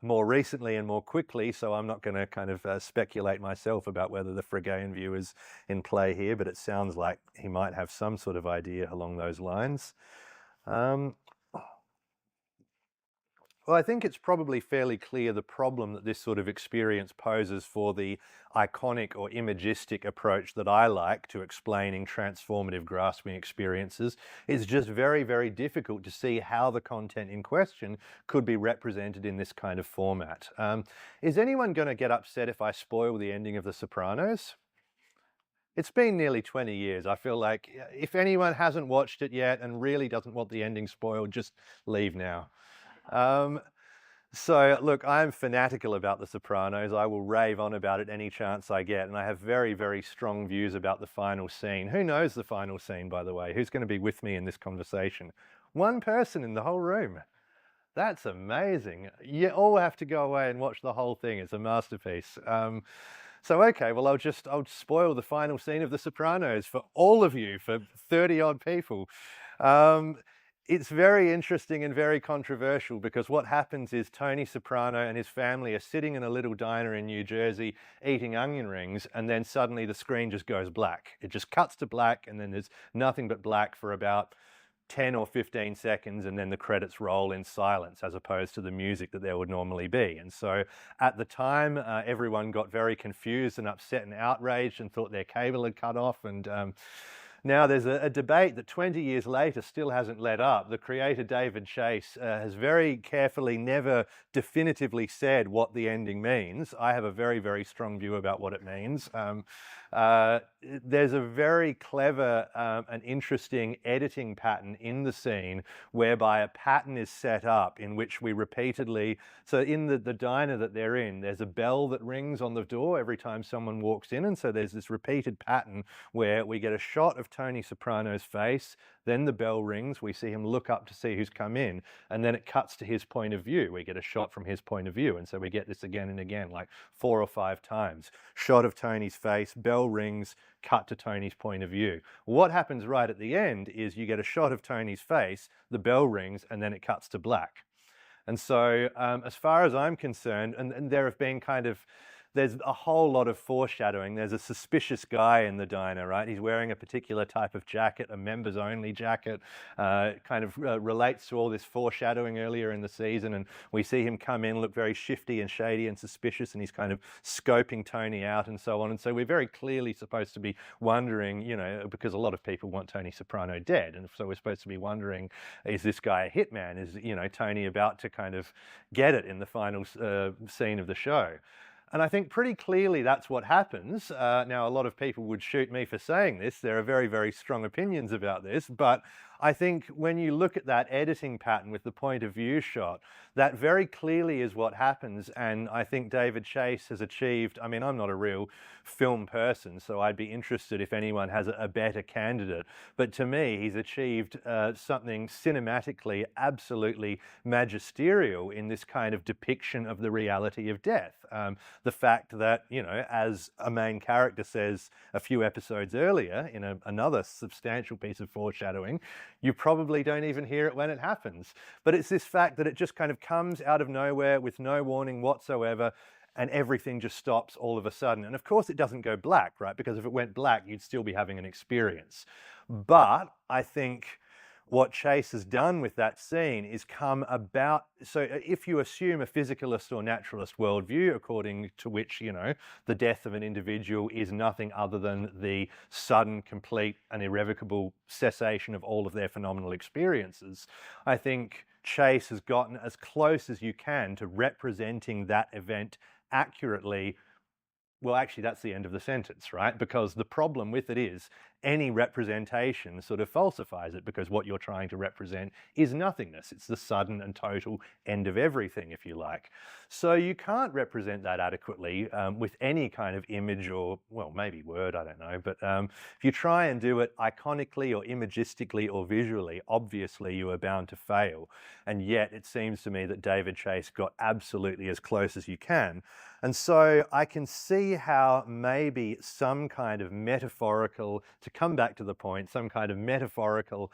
more recently and more quickly, so I'm not going to kind of speculate myself about whether the Fregean view is in play here, but it sounds like he might have some sort of idea along those lines. Well, I think it's probably fairly clear the problem that this sort of experience poses for the iconic or imagistic approach that I like to explaining transformative grasping experiences is just very, very difficult to see how the content in question could be represented in this kind of format. Is anyone going to get upset if I spoil the ending of The Sopranos? It's been nearly 20 years. I feel like if anyone hasn't watched it yet and really doesn't want the ending spoiled, just leave now. So look, I'm fanatical about The Sopranos. I will rave on about it any chance I get, and I have very, very strong views about the final scene. Who knows the final scene, by the way? Who's going to be with me in this conversation? One person in the whole room. That's amazing. You all have to go away and watch the whole thing. It's a masterpiece. So okay, well I'll spoil the final scene of The Sopranos for all of you, for 30 odd people. It's very interesting and very controversial because what happens is Tony Soprano and his family are sitting in a little diner in New Jersey eating onion rings, and then suddenly the screen just goes black. It just cuts to black, and then there's nothing but black for about 10 or 15 seconds, and then the credits roll in silence as opposed to the music that there would normally be. And so at the time, everyone got very confused and upset and outraged and thought their cable had cut off. And now there's a debate that 20 years later still hasn't let up. The creator, David Chase, has very carefully never definitively said what the ending means. I have a very, very strong view about what it means. there's a very clever and interesting editing pattern in the scene whereby a pattern is set up in which we repeatedly, so in the diner that they're in, there's a bell that rings on the door every time someone walks in, and so there's this repeated pattern where we get a shot of Tony Soprano's face, then the bell rings, we see him look up to see who's come in, and then it cuts to his point of view. We get a shot from his point of view, and so we get this again and again, like 4 or 5 times. Shot of Tony's face, bell rings, cut to Tony's point of view. What happens right at the end is you get a shot of Tony's face, the bell rings, and then it cuts to black. And so as far as I'm concerned, and there have been there's a whole lot of foreshadowing. There's a suspicious guy in the diner, right? He's wearing a particular type of jacket, a members only jacket, relates to all this foreshadowing earlier in the season. And we see him come in, look very shifty and shady and suspicious, and he's kind of scoping Tony out and so on. And so we're very clearly supposed to be wondering, you know, because a lot of people want Tony Soprano dead. And so we're supposed to be wondering, is this guy a hitman? Is, you know, Tony about to kind of get it in the final scene of the show? And I think pretty clearly that's what happens. Now, a lot of people would shoot me for saying this. There are very, very strong opinions about this. But I think when you look at that editing pattern with the point of view shot, that very clearly is what happens. And I think David Chase has achieved, I mean, I'm not a real film person, so I'd be interested if anyone has a better candidate. But to me, he's achieved something cinematically absolutely magisterial in this kind of depiction of the reality of death. The fact that, you know, as a main character says a few episodes earlier in another substantial piece of foreshadowing, you probably don't even hear it when it happens. But it's this fact that it just kind of comes out of nowhere with no warning whatsoever, and everything just stops all of a sudden. And of course it doesn't go black, right? Because if it went black, you'd still be having an experience. But I think what Chase has done with that scene is come about, so if you assume a physicalist or naturalist worldview, according to which, you know, the death of an individual is nothing other than the sudden, complete and irrevocable cessation of all of their phenomenal experiences, I think Chase has gotten as close as you can to representing that event accurately. Well, actually, that's the end of the sentence, right? Because the problem with it is any representation sort of falsifies it, because what you're trying to represent is nothingness. It's the sudden and total end of everything, if you like. So you can't represent that adequately with any kind of image or, well, maybe word, I don't know. But if you try and do it iconically or imagistically or visually, obviously you are bound to fail. And yet it seems to me that David Chase got absolutely as close as you can. And so I can see how maybe some kind of metaphorical, to come back to the point, some kind of metaphorical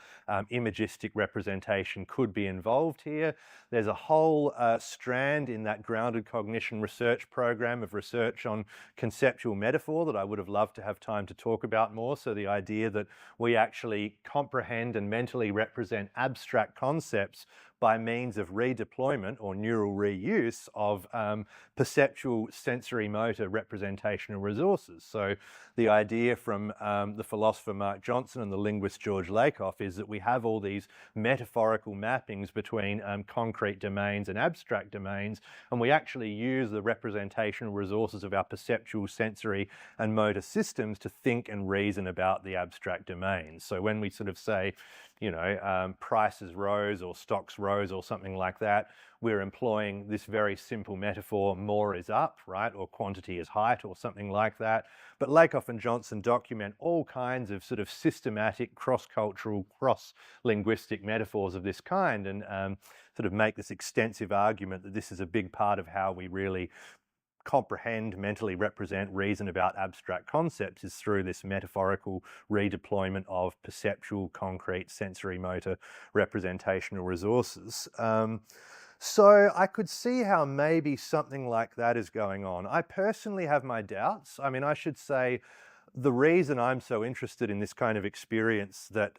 imagistic representation could be involved here. There's a whole strand in that grounded cognition research program of research on conceptual metaphor that I would have loved to have time to talk about more. So the idea that we actually comprehend and mentally represent abstract concepts by means of redeployment or neural reuse of perceptual sensory motor representational resources. So the idea from the philosopher Mark Johnson and the linguist George Lakoff is that we have all these metaphorical mappings between concrete domains and abstract domains, and we actually use the representational resources of our perceptual, sensory and motor systems to think and reason about the abstract domains. So when we sort of say, you know, prices rose or stocks rose or something like that, we're employing this very simple metaphor, more is up, right? Or quantity is height or something like that. But Lakoff and Johnson document all kinds of sort of systematic, cross-cultural, cross-linguistic metaphors of this kind, and sort of make this extensive argument that this is a big part of how we really comprehend, mentally represent, reason about abstract concepts is through this metaphorical redeployment of perceptual, concrete, sensory motor representational resources. So I could see how maybe something like that is going on. I personally have my doubts. I mean, I should say the reason I'm so interested in this kind of experience that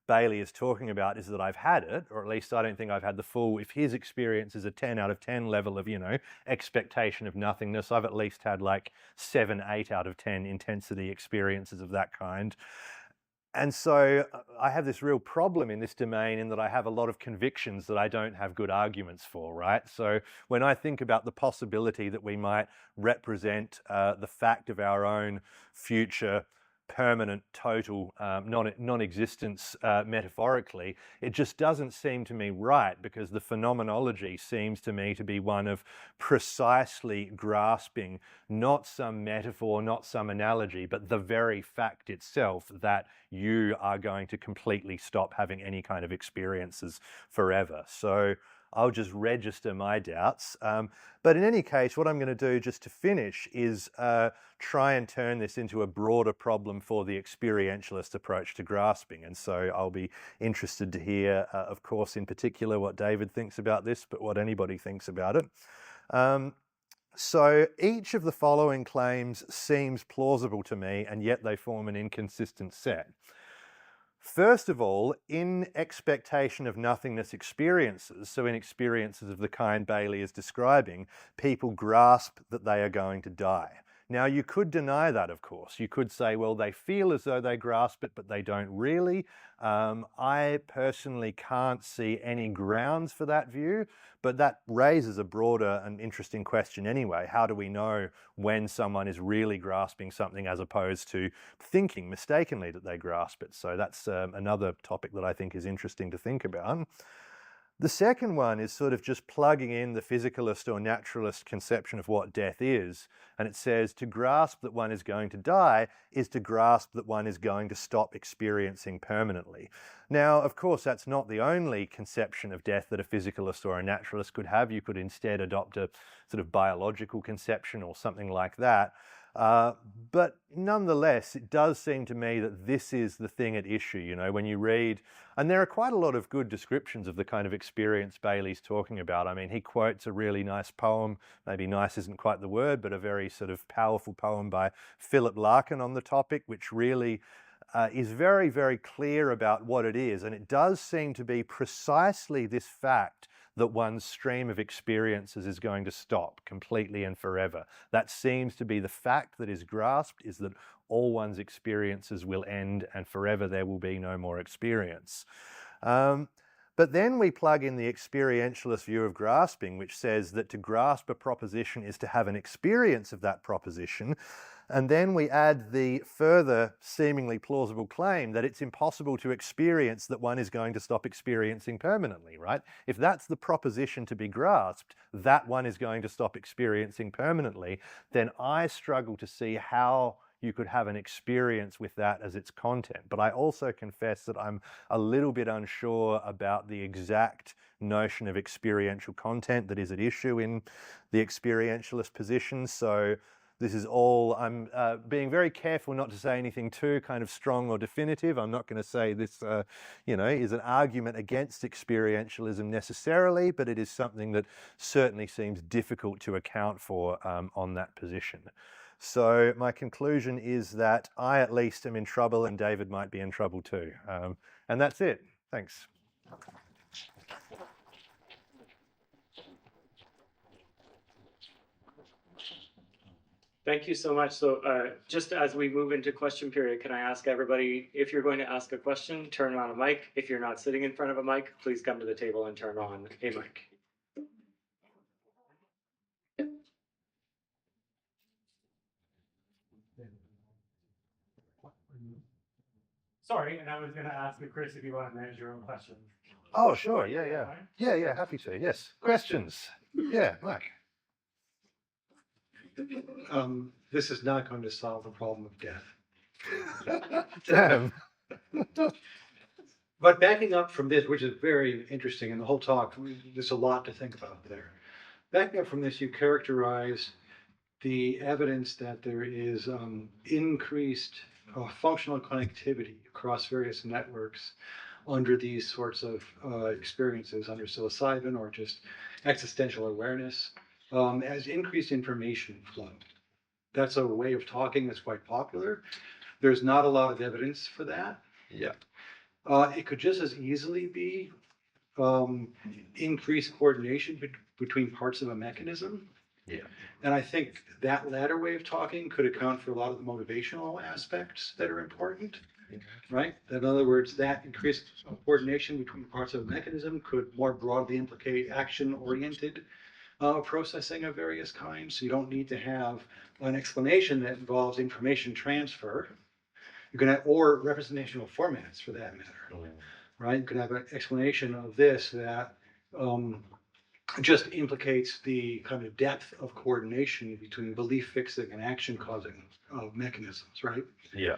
Bailey is talking about is that I've had it, or at least I don't think I've had the full, if his experience is a 10 out of 10 level of, you know, expectation of nothingness, I've at least had like 7, 8 out of 10 intensity experiences of that kind. And so I have this real problem in this domain in that I have a lot of convictions that I don't have good arguments for, right? So when I think about the possibility that we might represent the fact of our own future permanent, total non-existence metaphorically, it just doesn't seem to me right, because the phenomenology seems to me to be one of precisely grasping not some metaphor, not some analogy, but the very fact itself that you are going to completely stop having any kind of experiences forever. So I'll just register my doubts. But in any case, what I'm going to do just to finish is try and turn this into a broader problem for the experientialist approach to grasping. And so I'll be interested to hear, of course, in particular, what David thinks about this, but what anybody thinks about it. So each of the following claims seems plausible to me, and yet they form an inconsistent set. First of all, in expectation of nothingness experiences, so in experiences of the kind Bailey is describing, people grasp that they are going to die. Now, you could deny that, of course. You could say, well, they feel as though they grasp it, but they don't really. I personally can't see any grounds for that view, but that raises a broader and interesting question anyway. How do we know when someone is really grasping something as opposed to thinking mistakenly that they grasp it? So that's another topic that I think is interesting to think about. The second one is sort of just plugging in the physicalist or naturalist conception of what death is. And it says to grasp that one is going to die is to grasp that one is going to stop experiencing permanently. Now, of course, that's not the only conception of death that a physicalist or a naturalist could have. You could instead adopt a sort of biological conception or something like that. But nonetheless, it does seem to me that this is the thing at issue, you know, when you read, and there are quite a lot of good descriptions of the kind of experience Bailey's talking about. I mean, he quotes a really nice poem, maybe nice isn't quite the word, but a very sort of powerful poem by Philip Larkin on the topic, which really is very, very clear about what it is. And it does seem to be precisely this fact that one's stream of experiences is going to stop completely and forever. That seems to be the fact that is grasped, is that all one's experiences will end and forever there will be no more experience. But then we plug in the experientialist view of grasping, which says that to grasp a proposition is to have an experience of that proposition. And then we add the further seemingly plausible claim that it's impossible to experience that one is going to stop experiencing permanently, right? If that's the proposition to be grasped, that one is going to stop experiencing permanently, then I struggle to see how you could have an experience with that as its content. But I also confess that I'm a little bit unsure about the exact notion of experiential content that is at issue in the experientialist position. So this is all, I'm being very careful not to say anything too kind of strong or definitive. I'm not going to say this, you know, is an argument against experientialism necessarily, but it is something that certainly seems difficult to account for on that position. So my conclusion is that I at least am in trouble and David might be in trouble too. And that's it. Thanks. Thank you so much. So just as we move into question period, can I ask everybody, if you're going to ask a question, turn on a mic. If you're not sitting in front of a mic, please come to the table and turn on a mic. Sorry, and I was going to ask you, Chris, if you want to manage your own question. Oh, sure. Yeah, happy to. Yes. Questions? Yeah, Mike. This is not going to solve the problem of death. Damn. But backing up from this, which is very interesting in the whole talk, there's a lot to think about there. Backing up from this, you characterize the evidence that there is increased functional connectivity across various networks under these sorts of experiences, under psilocybin or just existential awareness, as increased information flow. That's a way of talking that's quite popular. There's not a lot of evidence for that. Yeah. It could just as easily be increased coordination between parts of a mechanism. Yeah. And I think that latter way of talking could account for a lot of the motivational aspects that are important. right? In other words, that increased coordination between parts of a mechanism could more broadly implicate action-oriented processing of various kinds. So you don't need to have an explanation that involves information transfer. You can have, or representational formats for that matter, right? You can have an explanation of this that just implicates the kind of depth of coordination between belief fixing and action causing mechanisms, right? Yeah.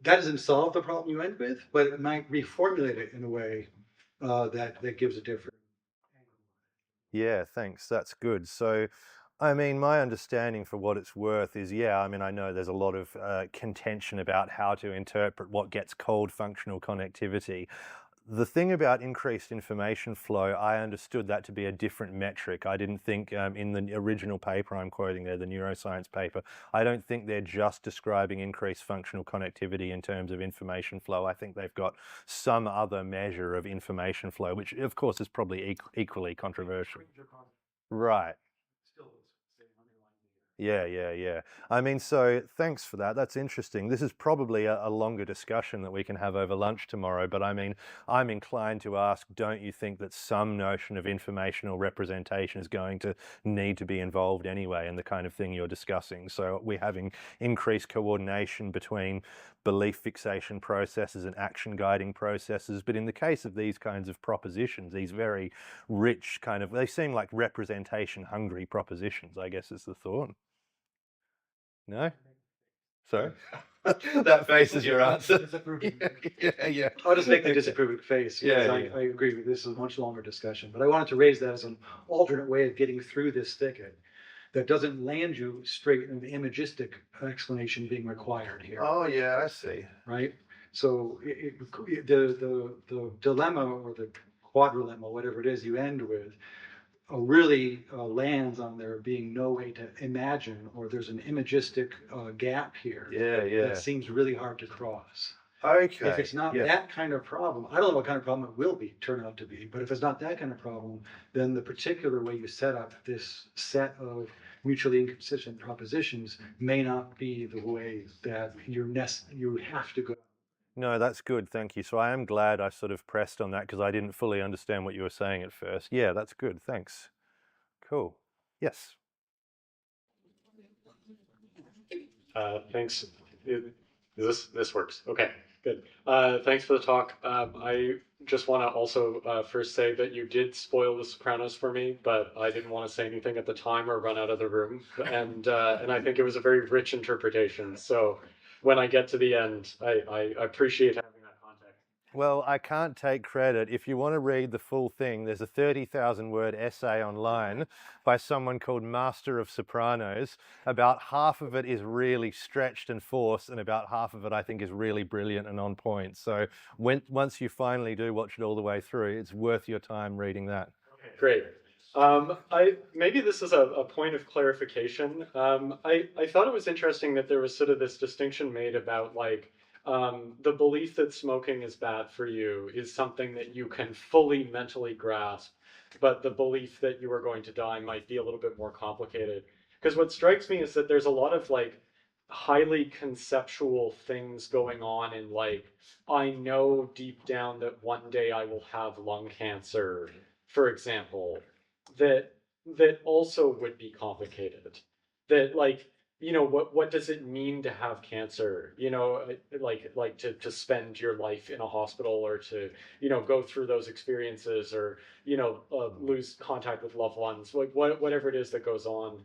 That doesn't solve the problem you end with, but it might reformulate it in a way that gives a different. Yeah, thanks. That's good. So, I mean, my understanding for what it's worth is, yeah, I mean, I know there's a lot of contention about how to interpret what gets called functional connectivity. The thing about increased information flow, I understood that to be a different metric. I didn't think in the original paper I'm quoting there, the neuroscience paper, I don't think they're just describing increased functional connectivity in terms of information flow. I think they've got some other measure of information flow, which of course is probably equally controversial. Right. Yeah. I mean, so thanks for that. That's interesting. This is probably a longer discussion that we can have over lunch tomorrow, but I mean, I'm inclined to ask, don't you think that some notion of informational representation is going to need to be involved anyway in the kind of thing you're discussing? So we're having increased coordination between belief fixation processes and action guiding processes. But in the case of these kinds of propositions, these very rich kind of, they seem like representation hungry propositions, I guess is the thought. No? Sorry? That face is your answer. Yeah. I'll just make the disapproving face. Yeah, I agree with this. Is a much longer discussion, but I wanted to raise that as an alternate way of getting through this thicket that doesn't land you straight in the imagistic explanation being required here. Oh, yeah, I see. Right? So the dilemma or the quadrilemma, whatever it is you end with, really lands on there being no way to imagine, or there's an imagistic gap here that seems really hard to cross. Okay. If it's not that kind of problem, I don't know what kind of problem it will turn out to be, but if it's not that kind of problem, then the particular way you set up this set of mutually inconsistent propositions may not be the way that you have to go. No, that's good. Thank you. So I am glad I sort of pressed on that because I didn't fully understand what you were saying at first. Yeah, that's good. Thanks. Cool. Yes. Thanks. This works. Okay, good. Thanks for the talk. I just want to also first say that you did spoil The Sopranos for me, but I didn't want to say anything at the time or run out of the room, and I think it was a very rich interpretation. So when I get to the end, I appreciate having that context. Well, I can't take credit. If you want to read the full thing, there's a 30,000 word essay online by someone called Master of Sopranos. About half of it is really stretched and forced, and about half of it I think is really brilliant and on point. So once you finally do watch it all the way through, it's worth your time reading that. Okay, great. Maybe this is a point of clarification. I thought it was interesting that there was sort of this distinction made about like the belief that smoking is bad for you is something that you can fully mentally grasp, but the belief that you are going to die might be a little bit more complicated. Because what strikes me is that there's a lot of like highly conceptual things going on in like, I know deep down that one day I will have lung cancer, for example, that also would be complicated. That like, you know, what does it mean to have cancer? You know, like to spend your life in a hospital, or to, you know, go through those experiences, or, you know, lose contact with loved ones, like whatever it is that goes on.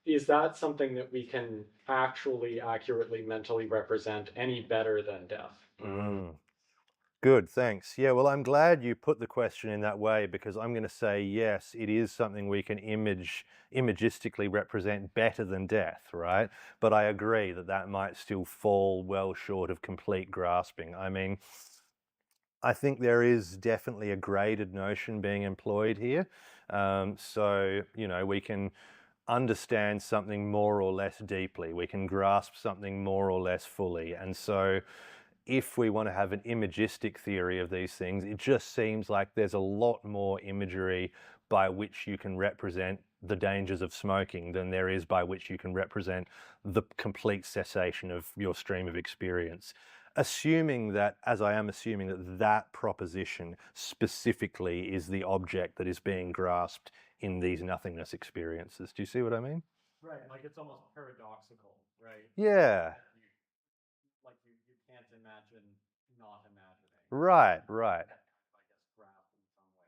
Is that something that we can actually accurately mentally represent any better than death? Good, thanks. Yeah, well, I'm glad you put the question in that way, because I'm going to say yes, it is something we can imagistically represent better than death, right? But I agree that that might still fall well short of complete grasping. I mean, I think there is definitely a graded notion being employed here. So, you know, we can understand something more or less deeply. We can grasp something more or less fully. And so if we want to have an imagistic theory of these things, it just seems like there's a lot more imagery by which you can represent the dangers of smoking than there is by which you can represent the complete cessation of your stream of experience. Assuming that, as I am assuming that that proposition specifically is the object that is being grasped in these nothingness experiences. Do you see what I mean? Right, like it's almost paradoxical, right? Yeah. Like you can't imagine not imagining. Right. I guess graph in some way.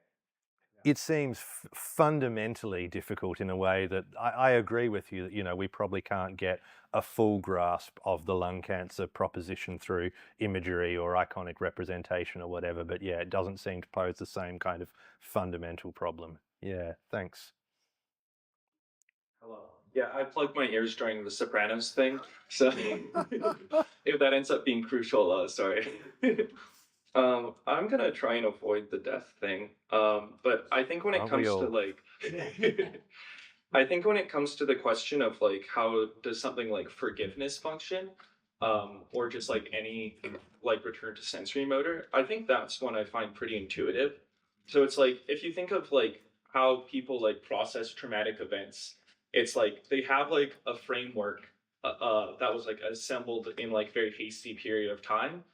Yeah. It seems fundamentally difficult in a way that I agree with you that, you know, we probably can't get a full grasp of the lung cancer proposition through imagery or iconic representation or whatever. But yeah, it doesn't seem to pose the same kind of fundamental problem. Yeah, thanks. Hello. Yeah, I plugged my ears during the Sopranos thing, so if that ends up being crucial, sorry. I'm gonna try and avoid the death thing, but I think when it Aren't we comes to all? like, I think when it comes to the question of like how does something like forgiveness function, or just like any like return to sensory motor, I think that's one I find pretty intuitive. So it's like if you think of like how people like process traumatic events, it's like they have like a framework that was like assembled in like very hasty period of time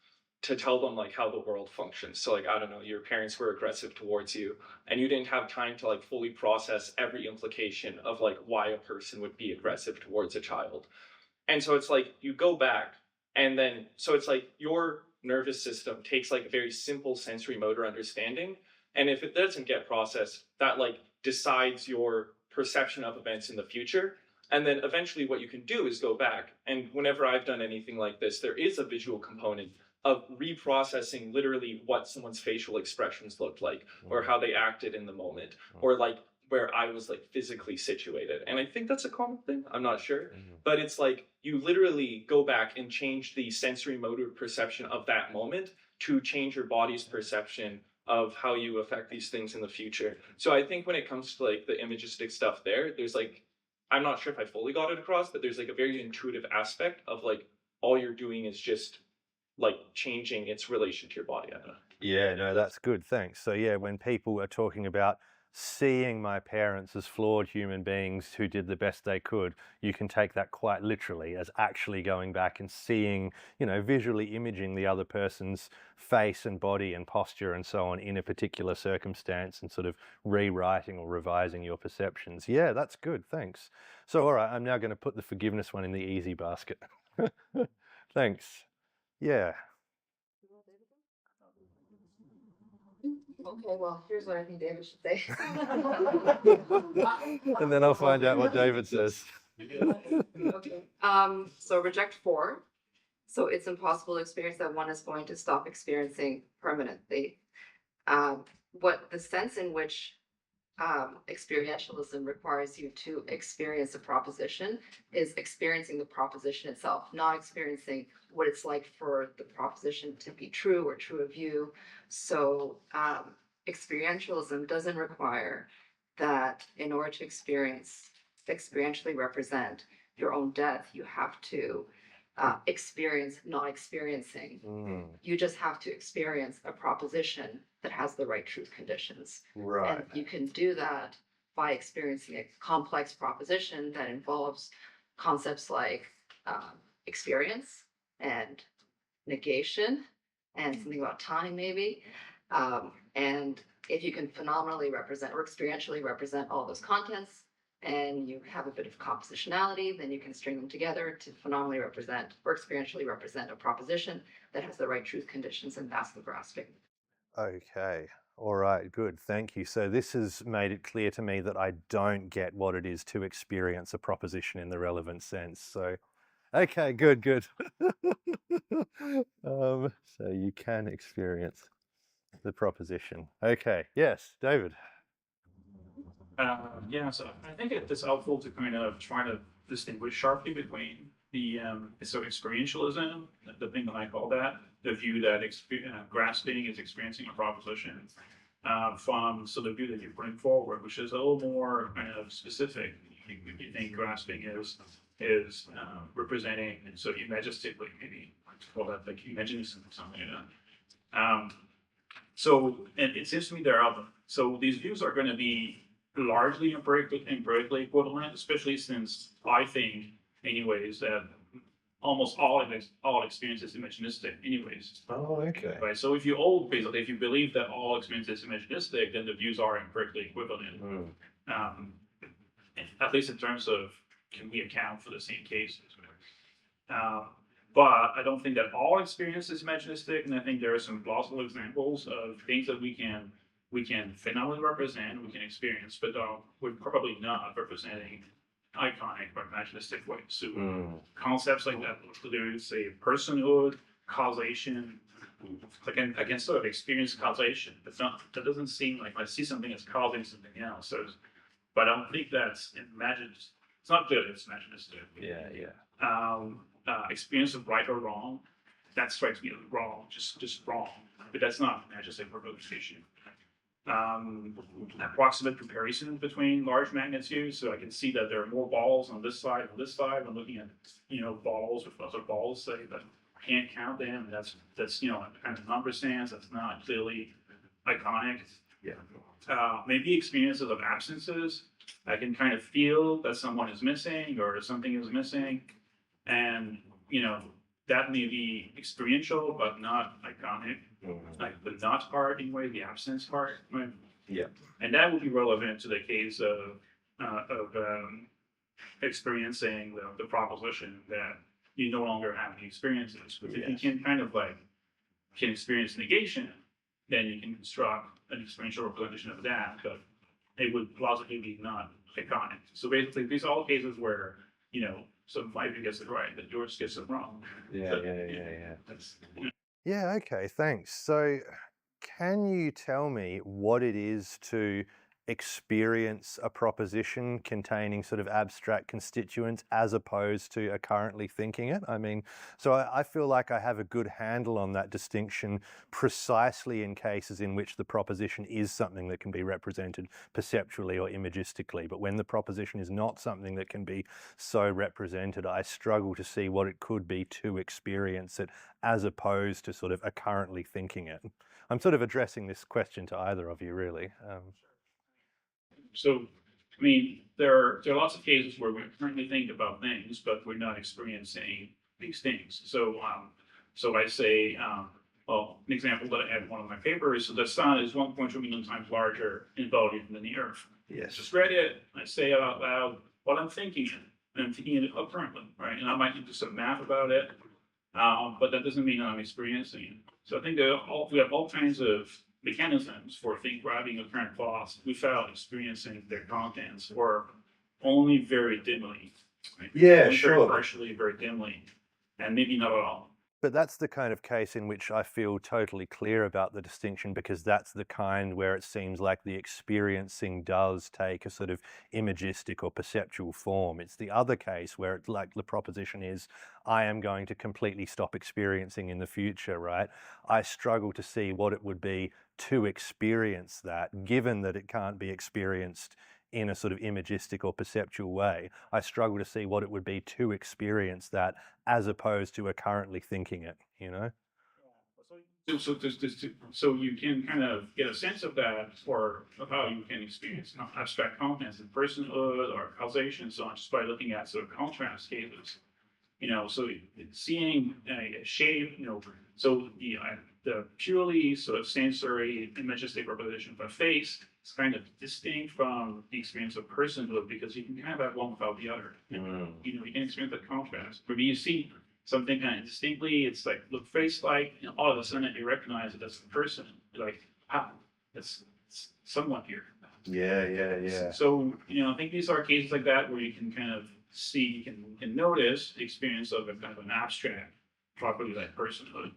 to tell them like how the world functions. So like I don't know, your parents were aggressive towards you and you didn't have time to like fully process every implication of like why a person would be aggressive towards a child. And so it's like you go back and then so it's like your nervous system takes like a very simple sensory motor understanding, and if it doesn't get processed, that like decides your perception of events in the future. And then eventually what you can do is go back, and whenever I've done anything like this, there is a visual component of reprocessing literally what someone's facial expressions looked like or how they acted in the moment or like where I was like physically situated. And I think that's a common thing. I'm not sure. But it's like you literally go back and change the sensory motor perception of that moment to change your body's perception of how you affect these things in the future. So I think when it comes to like the imagistic stuff there's like, I'm not sure if I fully got it across, but there's like a very intuitive aspect of like all you're doing is just like changing its relation to your body. I don't know. Yeah, no, that's good. Thanks. So yeah, when people are talking about seeing my parents as flawed human beings who did the best they could, you can take that quite literally as actually going back and seeing, you know, visually imaging the other person's face and body and posture and so on in a particular circumstance and sort of rewriting or revising your perceptions. Yeah, that's good. Thanks. So, all right, I'm now going to put the forgiveness one in the easy basket. Thanks. Yeah. Okay, well, here's what I think David should say. And then I'll find out what David says. Okay. So reject 4. So it's impossible to experience that one is going to stop experiencing permanently. What the sense in which experientialism requires you to experience a proposition is experiencing the proposition itself, not experiencing what it's like for the proposition to be true or true of you. So experientialism doesn't require that in order to experientially represent your own death, you have to experience not experiencing. You just have to experience a proposition that has the right truth conditions. Right. And you can do that by experiencing a complex proposition that involves concepts like experience and negation and something about time maybe. And if you can phenomenally represent or experientially represent all those contents, and you have a bit of compositionality, then you can string them together to phenomenally represent or experientially represent a proposition that has the right truth conditions, and that's the grasping. Okay. All right. Good. Thank you. So this has made it clear to me that I don't get what it is to experience a proposition in the relevant sense. So, okay, good. So you can experience the proposition. Okay. Yes, David. Yeah, so I think it's helpful to kind of try to distinguish sharply between the experientialism, the thing that I call that, the view that grasping is experiencing a proposition, from the view that you're putting forward, which is a little more kind of specific. You think grasping is representing, and so imagistically, maybe like to call that like imaginism or something like that. So, and it seems to me there are so these views are going to be largely empirically equivalent, especially since I think, anyways, that almost all experience is imaginistic, anyways. Oh, okay. Right. So if you believe that all experience is imaginistic, then the views are empirically equivalent. Mm. Um, at least in terms of can we account for the same cases. Um, but I don't think that all experience is imaginistic, and I think there are some plausible examples of things that we can phenomenally represent, we can experience, but we're probably not representing iconic or imaginistic ways. So concepts like that include, say, personhood, causation. I can sort of experience causation. That doesn't seem like I see something as causing something else. So, but I don't think that's it's not good, it's imaginistic. Yeah. Experience of right or wrong, that strikes me as wrong, just wrong. But that's not imaginistic representation. Approximate comparison between large magnitudes, so I can see that there are more balls on this side. I'm looking at balls with other balls, say, but I can't count them. That's kind of number sense. That's not clearly iconic. Maybe experiences of absences. I can kind of feel that someone is missing or something is missing, and that may be experiential but not iconic. Like the not part, anyway, the absence part, right? Yeah. And that would be relevant to the case of experiencing the proposition that you no longer have any experiences. But if you can kind of can experience negation, then you can construct an experiential representation of that, but it would plausibly be not iconic. So basically, these are all cases where somebody gets it right, but George gets it wrong. Yeah. That's, Yeah, okay, thanks. So, can you tell me what it is to experience a proposition containing sort of abstract constituents as opposed to currently thinking it? I mean, so I feel like I have a good handle on that distinction precisely in cases in which the proposition is something that can be represented perceptually or imagistically. But when the proposition is not something that can be so represented, I struggle to see what it could be to experience it as opposed to sort of currently thinking it. I'm sort of addressing this question to either of you, really. So, I mean, there are lots of cases where we currently think about things, but we're not experiencing these things. So, I say, well, an example that I had in one of my papers, so the sun is 1.2 million times larger in volume than the Earth. Yes. Just read it, I say it out loud what I'm thinking, and I'm thinking it currently, right? And I might do some math about it, but that doesn't mean that I'm experiencing it. So I think that we have all kinds of mechanisms for grabbing a current thoughts without experiencing their contents, or only very dimly. Right? Yeah, only sure. Very partially, very dimly, and maybe not at all. But that's the kind of case in which I feel totally clear about the distinction, because that's the kind where it seems like the experiencing does take a sort of imagistic or perceptual form. It's the other case where it's like the proposition is, I am going to completely stop experiencing in the future, right? I struggle to see what it would be to experience that, given that it can't be experienced in a sort of imagistic or perceptual way. I struggle to see what it would be to experience that as opposed to currently thinking it, So you can kind of get a sense of that, or of how you can experience abstract contents in personhood or causation, so on, just by looking at sort of contrast cases. So seeing a shape, so the purely sort of sensory imagistic representation of a face is kind of distinct from the experience of personhood, because you can kind of have one without the other. You can experience that contrast. Maybe you see something kind of distinctly, it's like look face-like, and all of a sudden you recognize it as a person. You're like, it's someone here. Yeah. So I think these are cases like that where you can kind of see, you can notice the experience of a kind of an abstract property like personhood.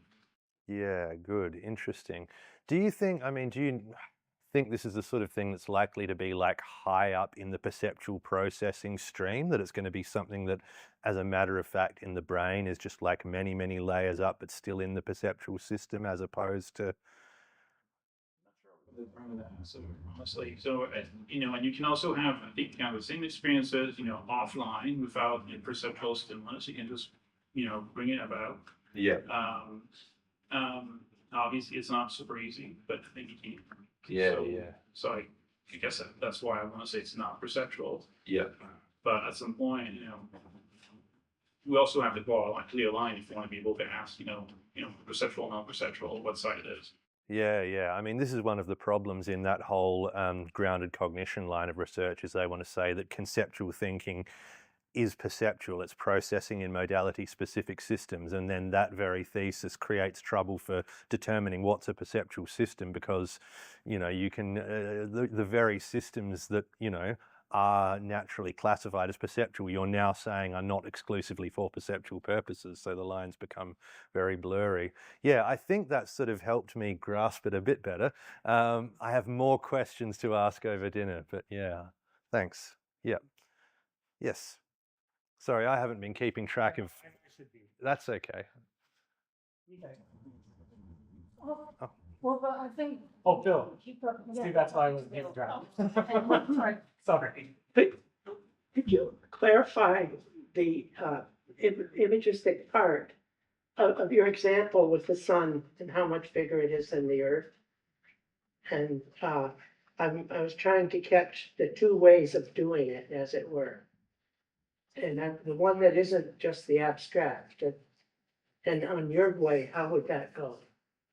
Yeah, good, interesting. Do you think this is the sort of thing that's likely to be like high up in the perceptual processing stream, that it's going to be something that, as a matter of fact, in the brain is just like many, many layers up, but still in the perceptual system, as opposed to... So honestly, and you can also have, I think, the same experiences, offline without perceptual stimulus. You can just, bring it about. Yeah. Obviously, it's not super easy, but I think you can. Yeah. So I guess that's why I want to say it's not perceptual. Yeah. But at some point, we also have to draw a clear line if you want to be able to ask, perceptual, non-perceptual, what side it is. Yeah, yeah. I mean, this is one of the problems in that whole grounded cognition line of research is they want to say that conceptual thinking is perceptual. It's processing in modality-specific systems, and then that very thesis creates trouble for determining what's a perceptual system because, you can the very systems that are naturally classified as perceptual, you're now saying are not exclusively for perceptual purposes. So the lines become very blurry. Yeah, I think that sort of helped me grasp it a bit better. I have more questions to ask over dinner, but yeah, thanks. Yeah. Yes. Sorry, I haven't been keeping track of. That's okay. Well, but I think. Oh, Phil. Yeah. See, that's why I wasn't here. Right. Sorry. But could you clarify the imagistic part of your example with the sun and how much bigger it is than the Earth? And I was trying to catch the two ways of doing it, as it were. And the one that isn't just the abstract. And on your way, how would that go?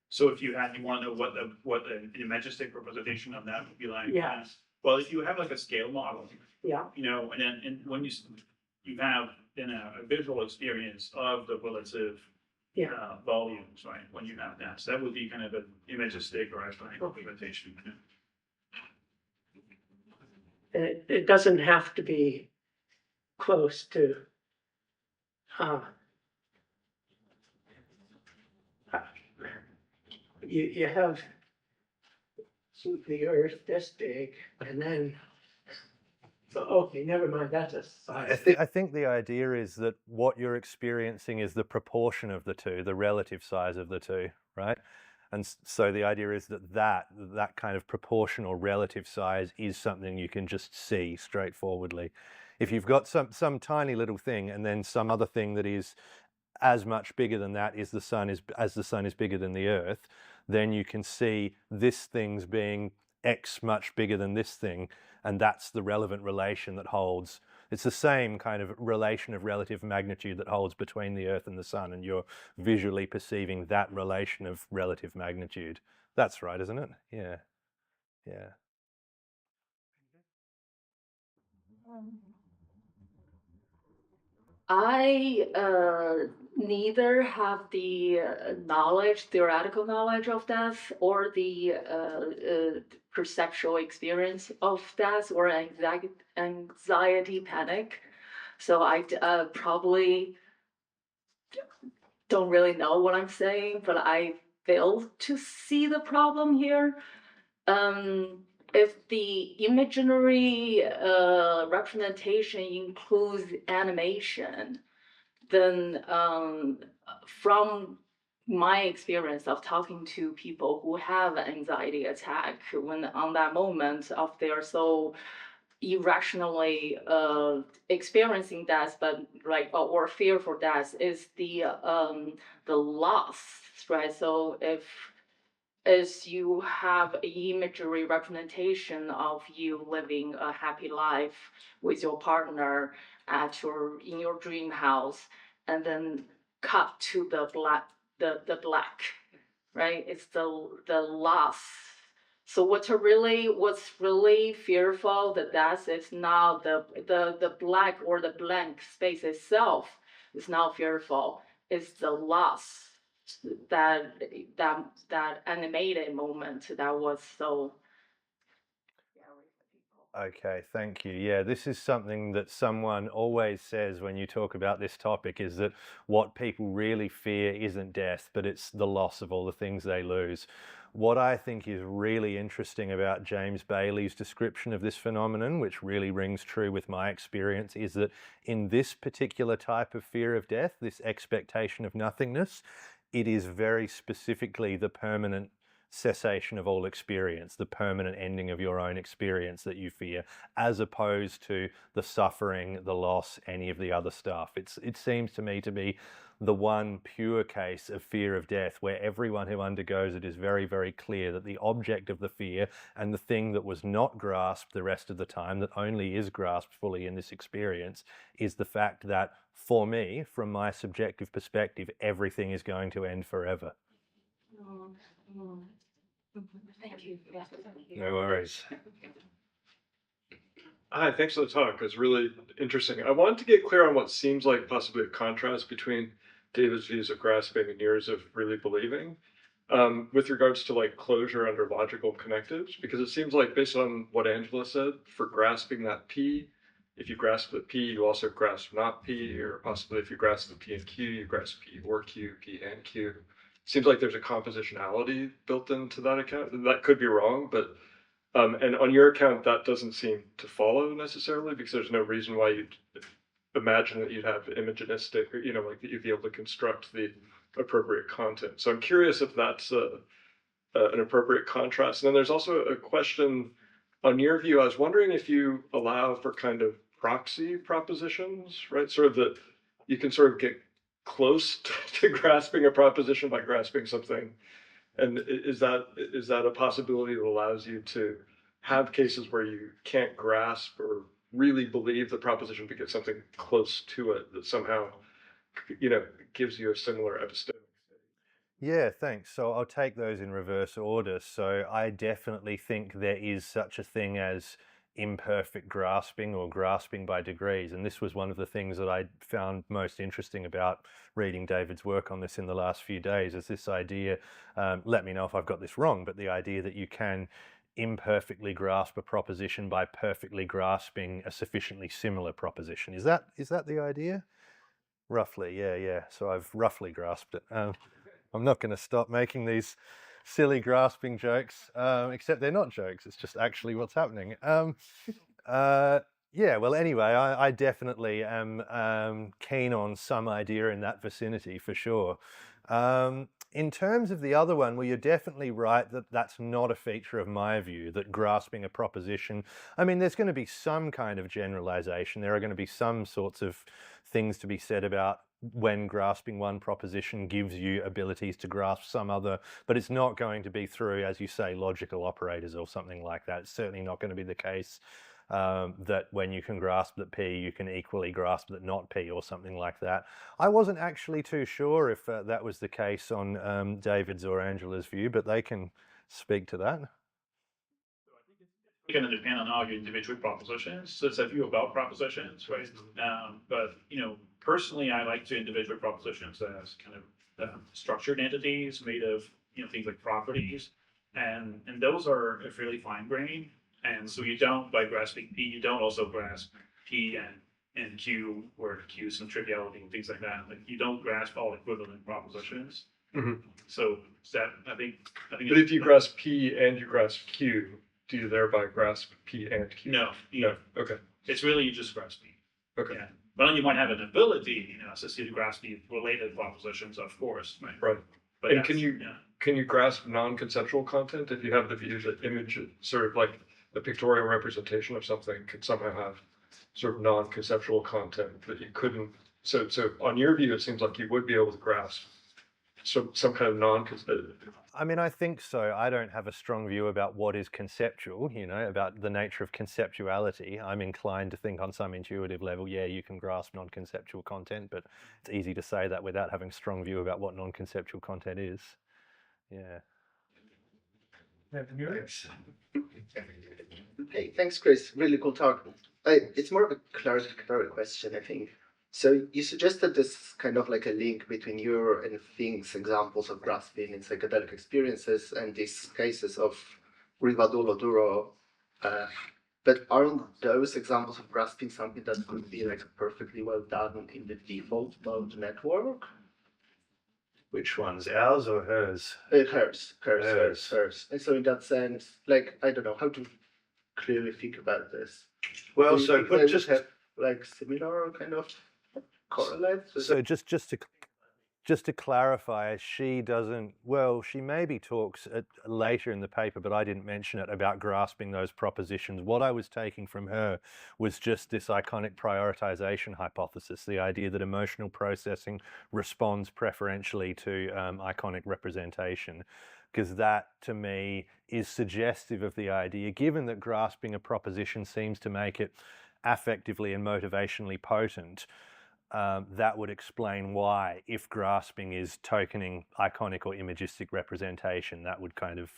So if you want to know what the imagistic representation of that would be like. Yeah. Well, if you have like a scale model, Yeah. and when you have then a visual experience of the relative volumes, right? When you have that, so that would be kind of an imagistic or abstract representation. And it doesn't have to be close to you have the Earth this big, and then okay, never mind. That's a size. I think the idea is that what you're experiencing is the proportion of the two, the relative size of the two, right? And so the idea is that kind of proportional relative size is something you can just see straightforwardly. If you've got some tiny little thing and then some other thing that is as much bigger than that as the sun is bigger than the Earth, then you can see this thing's being X much bigger than this thing, and that's the relevant relation that holds. It's the same kind of relation of relative magnitude that holds between the Earth and the sun, and you're visually perceiving that relation of relative magnitude. That's right, isn't it? Yeah. Yeah. I neither have the theoretical knowledge of death, or the perceptual experience of death, or anxiety, panic. So I probably don't really know what I'm saying, but I fail to see the problem here. If the imaginary representation includes animation, then from my experience of talking to people who have anxiety attack, when on that moment of they're so irrationally experiencing death, but or fear for death, is the loss, right? So if as you have an imagery representation of you living a happy life with your partner in your dream house, and then cut to the black, right? It's the loss. So what's really fearful, the death is not the black or the blank space itself is not fearful. It's the loss, that animated moment that was so. Okay, thank you. Yeah, this is something that someone always says when you talk about this topic, is that what people really fear isn't death, but it's the loss of all the things they lose. What I think is really interesting about James Bailey's description of this phenomenon, which really rings true with my experience, is that in this particular type of fear of death, this expectation of nothingness, it is very specifically the permanent cessation of all experience, the permanent ending of your own experience that you fear, as opposed to the suffering, the loss, any of the other stuff. It seems to me to be the one pure case of fear of death, where everyone who undergoes it is very, very clear that the object of the fear and the thing that was not grasped the rest of the time, that only is grasped fully in this experience, is the fact that, for me, from my subjective perspective, everything is going to end forever. Thank you. Yeah. No worries. Hi, thanks for the talk. It was really interesting. I wanted to get clear on what seems like possibly a contrast between David's views of grasping and yours of really believing, with regards to like closure under logical connectives, because it seems like based on what Angela said, for grasping that P, if you grasp the P, you also grasp not P, or possibly if you grasp the P and Q, you grasp P or Q, P and Q. Seems like there's a compositionality built into that account. That could be wrong, but and on your account, that doesn't seem to follow necessarily, because there's no reason why you'd imagine that you'd have imaginistic, or, like that you'd be able to construct the appropriate content. So I'm curious if that's an appropriate contrast. And then there's also a question on your view. I was wondering if you allow for kind of proxy propositions, right? Sort of that you can sort of get close to grasping a proposition by grasping something. And is that a possibility that allows you to have cases where you can't grasp or really believe the proposition, but get something close to it that somehow, gives you a similar epistemic? Yeah, thanks. So I'll take those in reverse order. So I definitely think there is such a thing as imperfect grasping or grasping by degrees. And this was one of the things that I found most interesting about reading David's work on this in the last few days, is this idea, let me know if I've got this wrong, but the idea that you can imperfectly grasp a proposition by perfectly grasping a sufficiently similar proposition. Is that the idea? Roughly, yeah. So I've roughly grasped it. I'm not going to stop making these silly grasping jokes, except they're not jokes. It's just actually what's happening. Yeah, well, anyway, I definitely am keen on some idea in that vicinity for sure. In terms of the other one, well, you're definitely right that that's not a feature of my view, that grasping a proposition, I mean, there's going to be some kind of generalization. There are going to be some sorts of things to be said about when grasping one proposition gives you abilities to grasp some other, but it's not going to be through, as you say, logical operators or something like that. It's certainly not going to be the case that when you can grasp that P, you can equally grasp that not P or something like that. I wasn't actually too sure if that was the case on David's or Angela's view, but they can speak to that. Going to depend on all your individual propositions. So it's a view about propositions, right? But personally, I like to individual propositions as kind of structured entities made of things like properties, and those are a fairly fine grained. And so you don't, by grasping P, you don't also grasp P and Q, where Q is some triviality and things like that. Like you don't grasp all equivalent propositions. Mm-hmm. So that I think. But if you grasp P and you grasp Q, do you thereby grasp P and Q? No. No. Okay. It's really you just grasp P. Okay. Yeah. Well, you might have an ability, to grasp the related propositions, of course. Right. But and can you grasp non-conceptual content if you have the view that image, sort of like a pictorial representation of something, could somehow have sort of non-conceptual content that you couldn't? So on your view, it seems like you would be able to grasp some kind of non-conceptual. I mean, I think so. I don't have a strong view about what is conceptual, about the nature of conceptuality. I'm inclined to think on some intuitive level, yeah, you can grasp non-conceptual content, but it's easy to say that without having a strong view about what non-conceptual content is. Yeah. Thanks. Hey, thanks, Chris. Really cool talk. It's more of a clarificatory question, I think. So you suggested this kind of like a link between your and things examples of grasping in psychedelic experiences and these cases of Rivaduro Duro. But aren't those examples of grasping something that could be like perfectly well done in the default mode network? Which one's, ours or hers? Hers. And so in that sense, like, I don't know how to clearly think about this. Well, so If put they just would have like similar kind of correlates. so just to just to clarify, she doesn't, well, she maybe talks later in the paper, but I didn't mention it, about grasping those propositions. What I was taking from her was just this iconic prioritization hypothesis, the idea that emotional processing responds preferentially to iconic representation, because that, to me, is suggestive of the idea, given that grasping a proposition seems to make it affectively and motivationally potent. That would explain why, if grasping is tokening iconic or imagistic representation, that would kind of,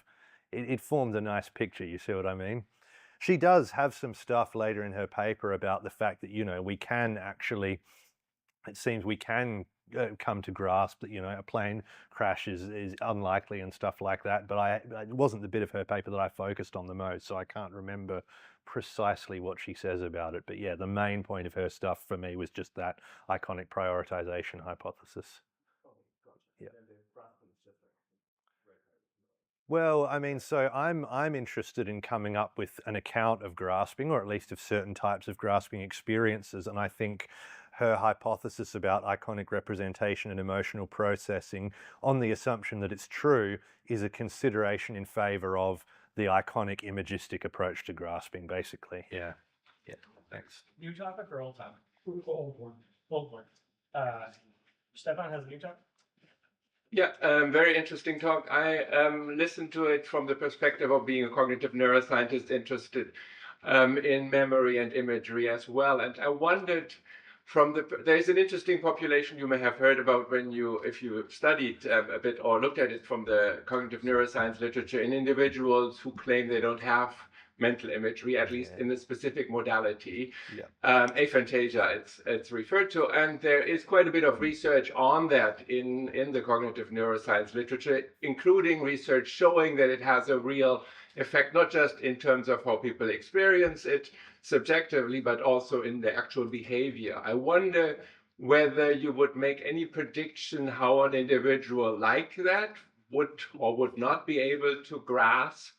it formed a nice picture, you see what I mean? She does have some stuff later in her paper about the fact that, we can actually, it seems we can come to grasp that, a plane crash is unlikely and stuff like that, but it wasn't the bit of her paper that I focused on the most, so I can't remember precisely what she says about it. But yeah, the main point of her stuff for me was just that iconic prioritization hypothesis. Yeah. Well, I mean, so I'm interested in coming up with an account of grasping, or at least of certain types of grasping experiences, and I think her hypothesis about iconic representation and emotional processing, on the assumption that it's true, is a consideration in favor of the iconic imagistic approach to grasping, basically. Yeah. Thanks. New topic or old topic? Old one. Old one. Stefan has a new topic? Yeah, very interesting talk. I listened to it from the perspective of being a cognitive neuroscientist interested in memory and imagery as well. And I wondered, there's an interesting population you may have heard about if you studied a bit or looked at it from the cognitive neuroscience literature, in individuals who claim they don't have mental imagery, at least in the specific modality. Aphantasia, it's referred to, and there is quite a bit of research on that in the cognitive neuroscience literature, including research showing that it has a real effect, not just in terms of how people experience it subjectively, but also in the actual behavior. I wonder whether you would make any prediction how an individual like that would or would not be able to grasp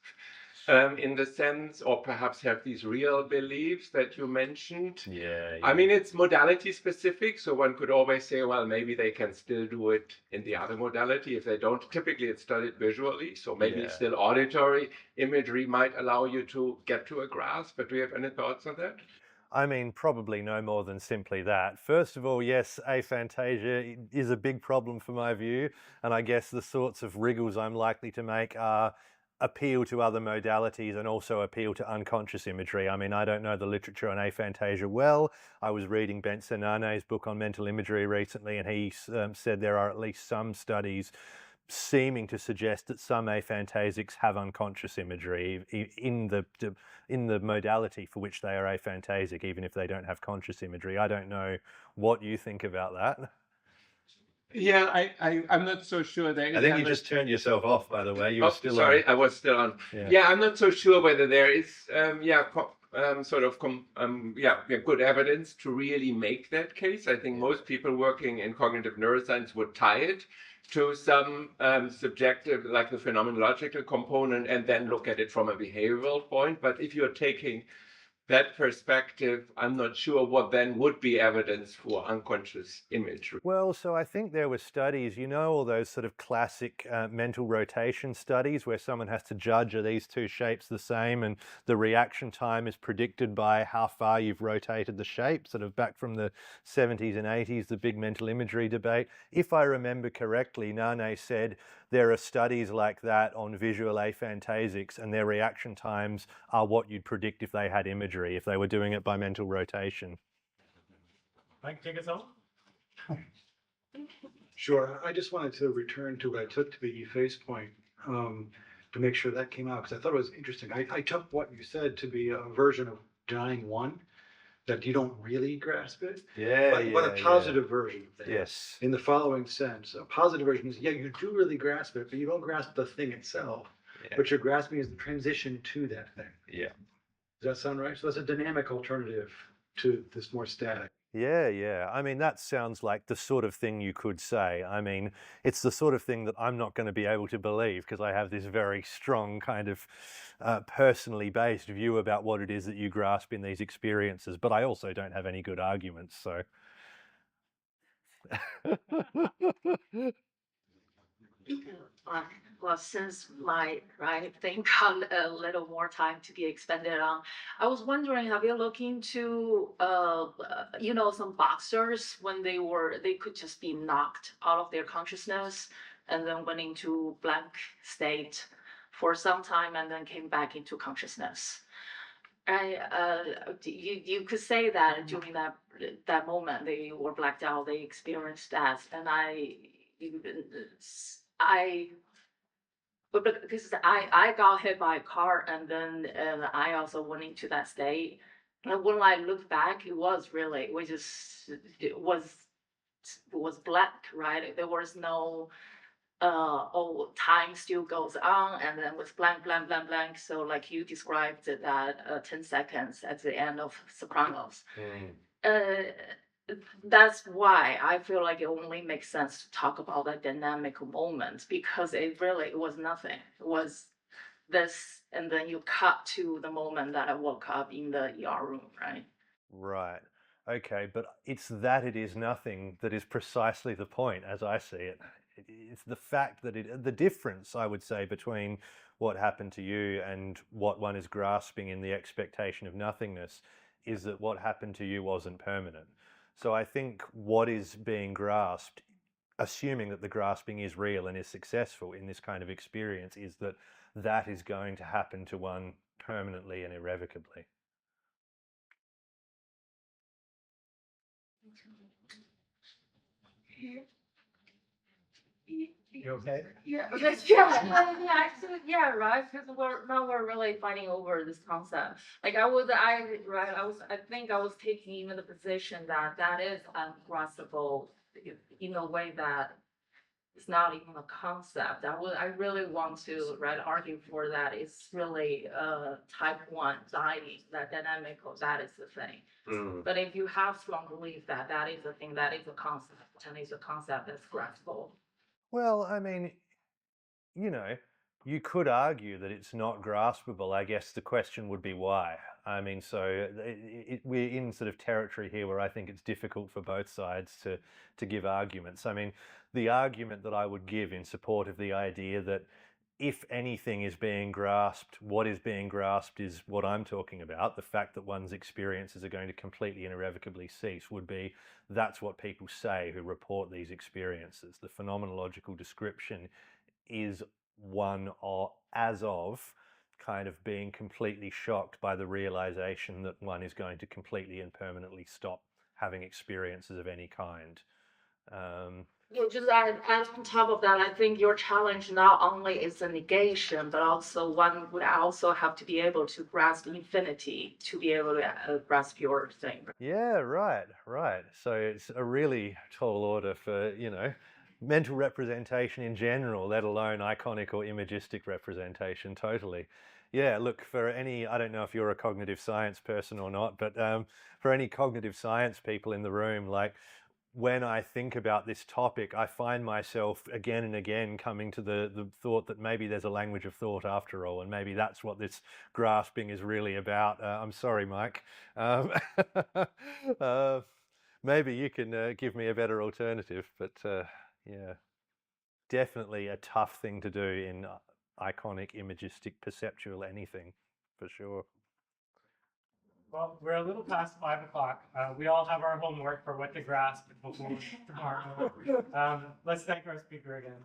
in the sense, or perhaps have these real beliefs that you mentioned. Yeah. I mean, it's modality specific, so one could always say, well, maybe they can still do it in the other modality. If they don't, typically it's studied visually, so maybe still auditory imagery might allow you to get to a grasp. But do you have any thoughts on that? I mean, probably no more than simply that. First of all, yes, aphantasia is a big problem for my view, and I guess the sorts of wriggles I'm likely to make are appeal to other modalities and also appeal to unconscious imagery. I mean, I don't know the literature on aphantasia well. I was reading Benson Nane's book on mental imagery recently, and he said there are at least some studies seeming to suggest that some aphantasics have unconscious imagery in the modality for which they are aphantasic, even if they don't have conscious imagery. I don't know what you think about that. Yeah, I'm not so sure. I think you just turned yourself off, by the way. You were still sorry, on. I was still on. Yeah, I'm not so sure whether there is good evidence to really make that case. I think most people working in cognitive neuroscience would tie it to some subjective, like the phenomenological component, and then look at it from a behavioral point. But if you're taking that perspective, I'm not sure what then would be evidence for unconscious imagery. Well, so I think there were studies, all those sort of classic mental rotation studies where someone has to judge, are these two shapes the same, and the reaction time is predicted by how far you've rotated the shape, sort of back from the 70s and 80s, the big mental imagery debate. If I remember correctly, Nane said there are studies like that on visual aphantasics, and their reaction times are what you'd predict if they had imagery, if they were doing it by mental rotation. Mike, take us home. Sure. I just wanted to return to what I took to be Yifei's point to make sure that came out, because I thought it was interesting. I took what you said to be a version of denying one, that you don't really grasp it. But a positive version of that. Yes. In the following sense, a positive version is, you do really grasp it, but you don't grasp the thing itself. What you're grasping is the transition to that thing. Yeah. Does that sound right? So that's a dynamic alternative to this more static. Yeah. I mean, that sounds like the sort of thing you could say. I mean, it's the sort of thing that I'm not going to be able to believe, because I have this very strong kind of personally based view about what it is that you grasp in these experiences, but I also don't have any good arguments, so. Well, since my thing got a little more time to be expanded on, I was wondering, have you looked into, some boxers when they could just be knocked out of their consciousness and then went into blank state for some time and then came back into consciousness. You could say that during that moment they were blacked out, they experienced that, and but because I got hit by a car and then I also went into that state. And when I look back, it was black, right? There was no time still goes on and then was blank, blank, blank, blank. So like you described that 10 seconds at the end of Sopranos. That's why I feel like it only makes sense to talk about that dynamic moment, because it was nothing. It was this, and then you cut to the moment that I woke up in the ER room, right? Right. Okay, but it's that it is nothing that is precisely the point, as I see it. It's the fact that the difference, I would say, between what happened to you and what one is grasping in the expectation of nothingness is that what happened to you wasn't permanent. So I think what is being grasped, assuming that the grasping is real and is successful in this kind of experience, is that that is going to happen to one permanently and irrevocably. You okay? Yeah, actually, yeah, right. Because we're really fighting over this concept. Like I think I was taking even the position that is ungraspable in a way that it's not even a concept. I really want to argue for that. It's really type 1 dying, that dynamical, that is the thing. But if you have strong belief that that is a thing, that is a concept, and it's a concept that's graspable. Well, I mean, you could argue that it's not graspable. I guess the question would be why. I mean, so we're in sort of territory here where I think it's difficult for both sides to give arguments. I mean, the argument that I would give in support of the idea that if anything is being grasped, what is being grasped is what I'm talking about. The fact that one's experiences are going to completely and irrevocably cease would be, that's what people say who report these experiences. The phenomenological description is one or as of kind of being completely shocked by the realization that one is going to completely and permanently stop having experiences of any kind. Just add on top of that, I think your challenge not only is the negation, but also one would also have to be able to grasp infinity to be able to grasp your thing. Yeah, right. So it's a really tall order for, mental representation in general, let alone iconic or imagistic representation, totally. Yeah, look, I don't know if you're a cognitive science person or not, but for any cognitive science people in the room, like, when I think about this topic, I find myself again and again coming to the thought that maybe there's a language of thought after all, and maybe that's what this grasping is really about. I'm sorry, Mike. Maybe you can give me a better alternative, but yeah, definitely a tough thing to do in iconic, imagistic, perceptual anything, for sure. Well, we're a little past 5 o'clock. We all have our homework for what to grasp before tomorrow. Let's thank our speaker again.